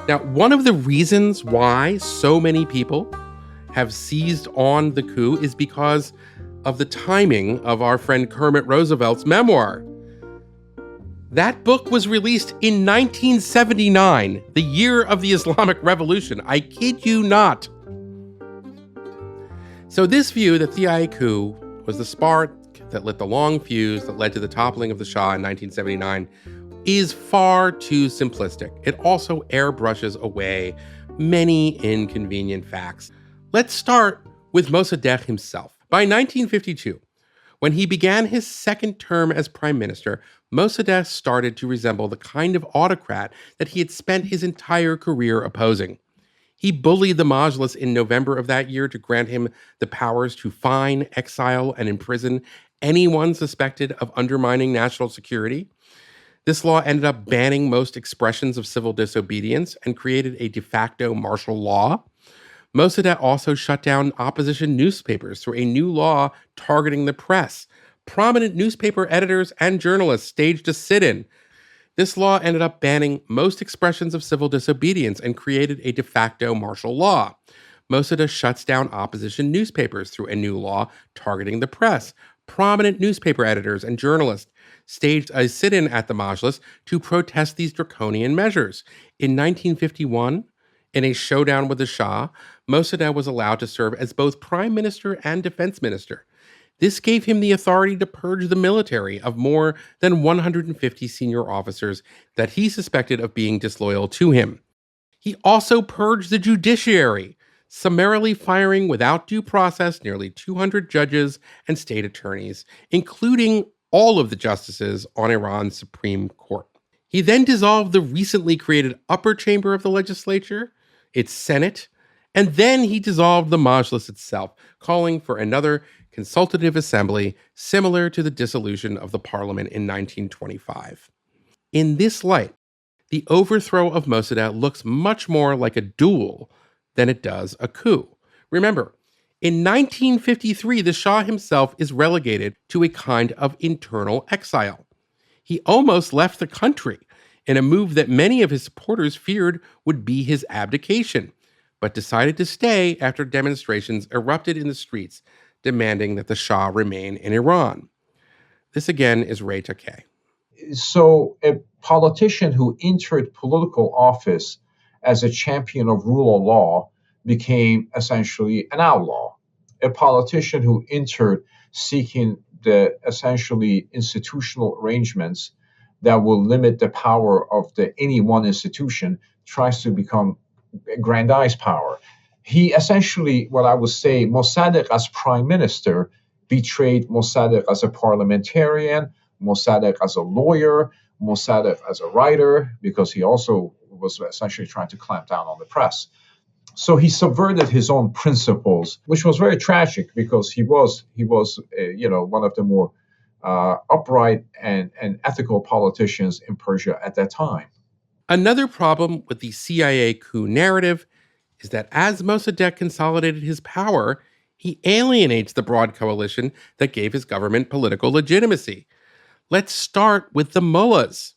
Now, one of the reasons why so many people have seized on the coup is because of the timing of our friend Kermit Roosevelt's memoir. That book was released in 1979, the year of the Islamic Revolution. I kid you not. So this view that the CIA coup was the spark that lit the long fuse that led to the toppling of the Shah in 1979 is far too simplistic. It also airbrushes away many inconvenient facts. Let's start with Mossadegh himself. By 1952, when he began his second term as prime minister, Mossadegh started to resemble the kind of autocrat that he had spent his entire career opposing. He bullied the Majlis in November of that year to grant him the powers to fine, exile, and imprison anyone suspected of undermining national security. This law ended up banning most expressions of civil disobedience and created a de facto martial law. Mossadegh also shut down opposition newspapers through a new law targeting the press. Prominent newspaper editors and journalists staged a sit-in. This law ended up banning most expressions of civil disobedience and created a de facto martial law. Mossadegh shuts down opposition newspapers through a new law targeting the press. Prominent newspaper editors and journalists staged a sit-in at the Majlis to protest these draconian measures. In 1951, in a showdown with the Shah, Mossadegh was allowed to serve as both prime minister and defense minister. This gave him the authority to purge the military of more than 150 senior officers that he suspected of being disloyal to him. He also purged the judiciary, summarily firing without due process nearly 200 judges and state attorneys, including all of the justices on Iran's Supreme Court. He then dissolved the recently created upper chamber of the legislature, its Senate, and then he dissolved the Majlis itself, calling for another consultative assembly similar to the dissolution of the parliament in 1925. In this light, the overthrow of Mossadegh looks much more like a duel than it does a coup. Remember, in 1953, the Shah himself is relegated to a kind of internal exile. He almost left the country in a move that many of his supporters feared would be his abdication, but decided to stay after demonstrations erupted in the streets demanding that the Shah remain in Iran. This again is Ray Takei. So a politician who entered political office as a champion of rule of law became essentially an outlaw. A politician who entered seeking the essentially institutional arrangements that will limit the power of any one institution tries to become aggrandized power. He essentially, what I would say, Mossadegh as prime minister betrayed Mossadegh as a parliamentarian, Mossadegh as a lawyer, Mossadegh as a writer, because he also was essentially trying to clamp down on the press. So he subverted his own principles, which was very tragic because he was one of the more upright and ethical politicians in Persia at that time. Another problem with the CIA coup narrative is that as Mossadegh consolidated his power, he alienates the broad coalition that gave his government political legitimacy. Let's start with the mullahs.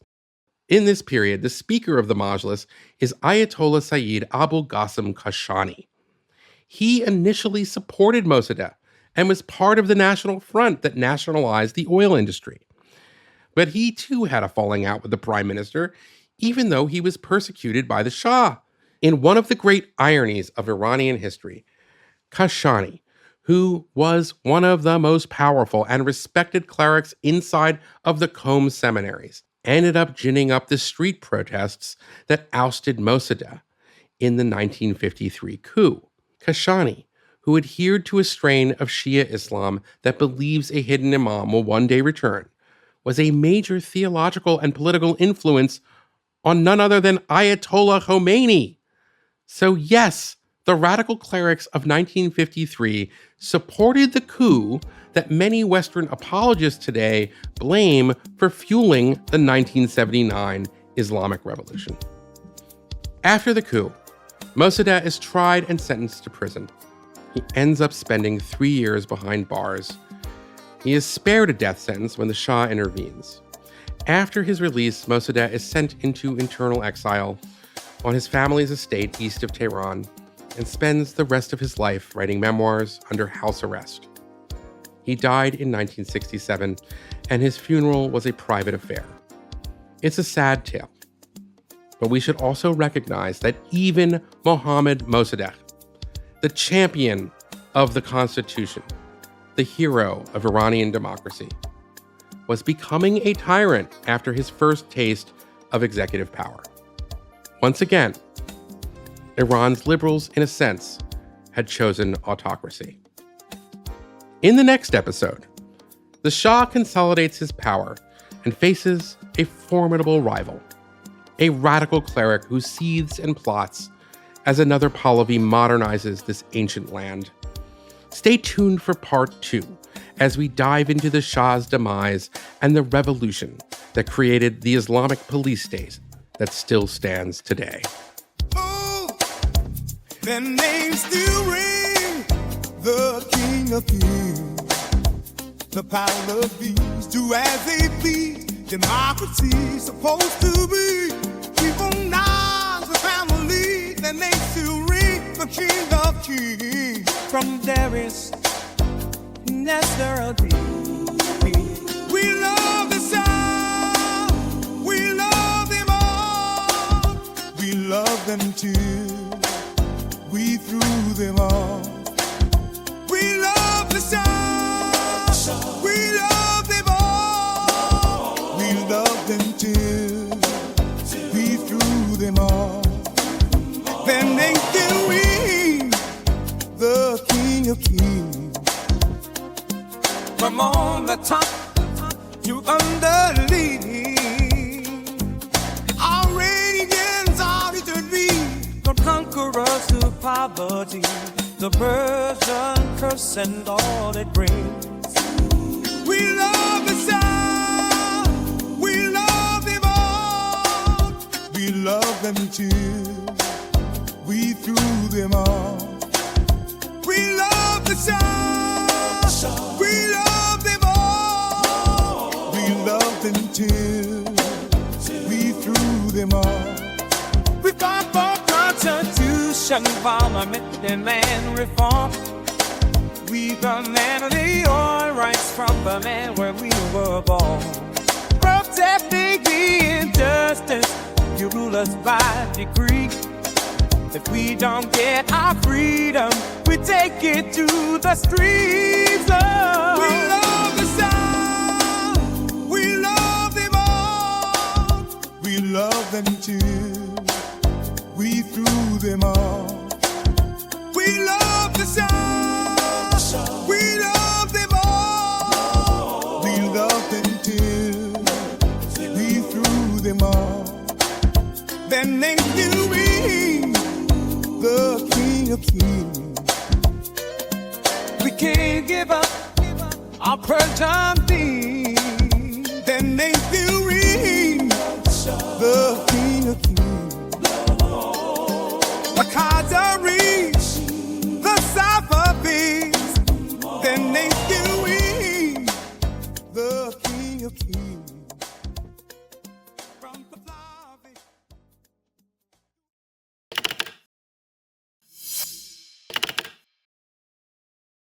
In this period, the speaker of the Majlis is Ayatollah Sayyid Abu Qasim Kashani. He initially supported Mossadegh and was part of the National Front that nationalized the oil industry. But he too had a falling out with the prime minister, even though he was persecuted by the Shah. In one of the great ironies of Iranian history, Kashani, who was one of the most powerful and respected clerics inside of the Qom seminaries, ended up ginning up the street protests that ousted Mossadegh in the 1953 coup. Kashani, who adhered to a strain of Shia Islam that believes a hidden imam will one day return, was a major theological and political influence on none other than Ayatollah Khomeini. So yes, the radical clerics of 1953 supported the coup that many Western apologists today blame for fueling the 1979 Islamic Revolution. After the coup, Mossadegh is tried and sentenced to prison. He ends up spending 3 years behind bars. He is spared a death sentence when the Shah intervenes. After his release, Mossadegh is sent into internal exile on his family's estate east of Tehran and spends the rest of his life writing memoirs under house arrest. He died in 1967, and his funeral was a private affair. It's a sad tale, but we should also recognize that even Mohammad Mossadegh, the champion of the Constitution, the hero of Iranian democracy, was becoming a tyrant after his first taste of executive power. Once again, Iran's liberals, in a sense, had chosen autocracy. In the next episode, the Shah consolidates his power and faces a formidable rival, a radical cleric who seethes and plots as another Pahlavi modernizes this ancient land. Stay tuned for part 2 as we dive into the Shah's demise and the revolution that created the Islamic police state that still stands today. Their names still ring, the King of Kings, the Pahlavis do as they please. Democracy's supposed to be people now, the family. Their names still ring, the King of Kings. From Darius, Nestor, we love the sound, we love them all, we love them too. We threw them all. We love the sound. We love them all. We love them too. We threw them all. Their names still ring, the King of Kings. From on the top to underneath, our radiance are eternity. Conquerors to poverty, the Persian curse and all it brings. We love the sound, we love them all, we love them too, we threw them all. We love the sound, we love them all, we love them too, we threw them all. We've got for Constitution, Parliament, and land reform. We've demanded the oil rights from the land where we were born. Protecting the injustice, you rule us by decree. If we don't get our freedom, we take it to the streets. Oh. We love the sound, we love them all, we love them too. We threw them all. We love the sound. We love them all. We love them too. We threw them all. Their names still ring, the King of Kings. We can't give up our Persian theme. Their names still ring, the King of Kings. The Qadari, the Safavis, their names still ring, the King of Kings.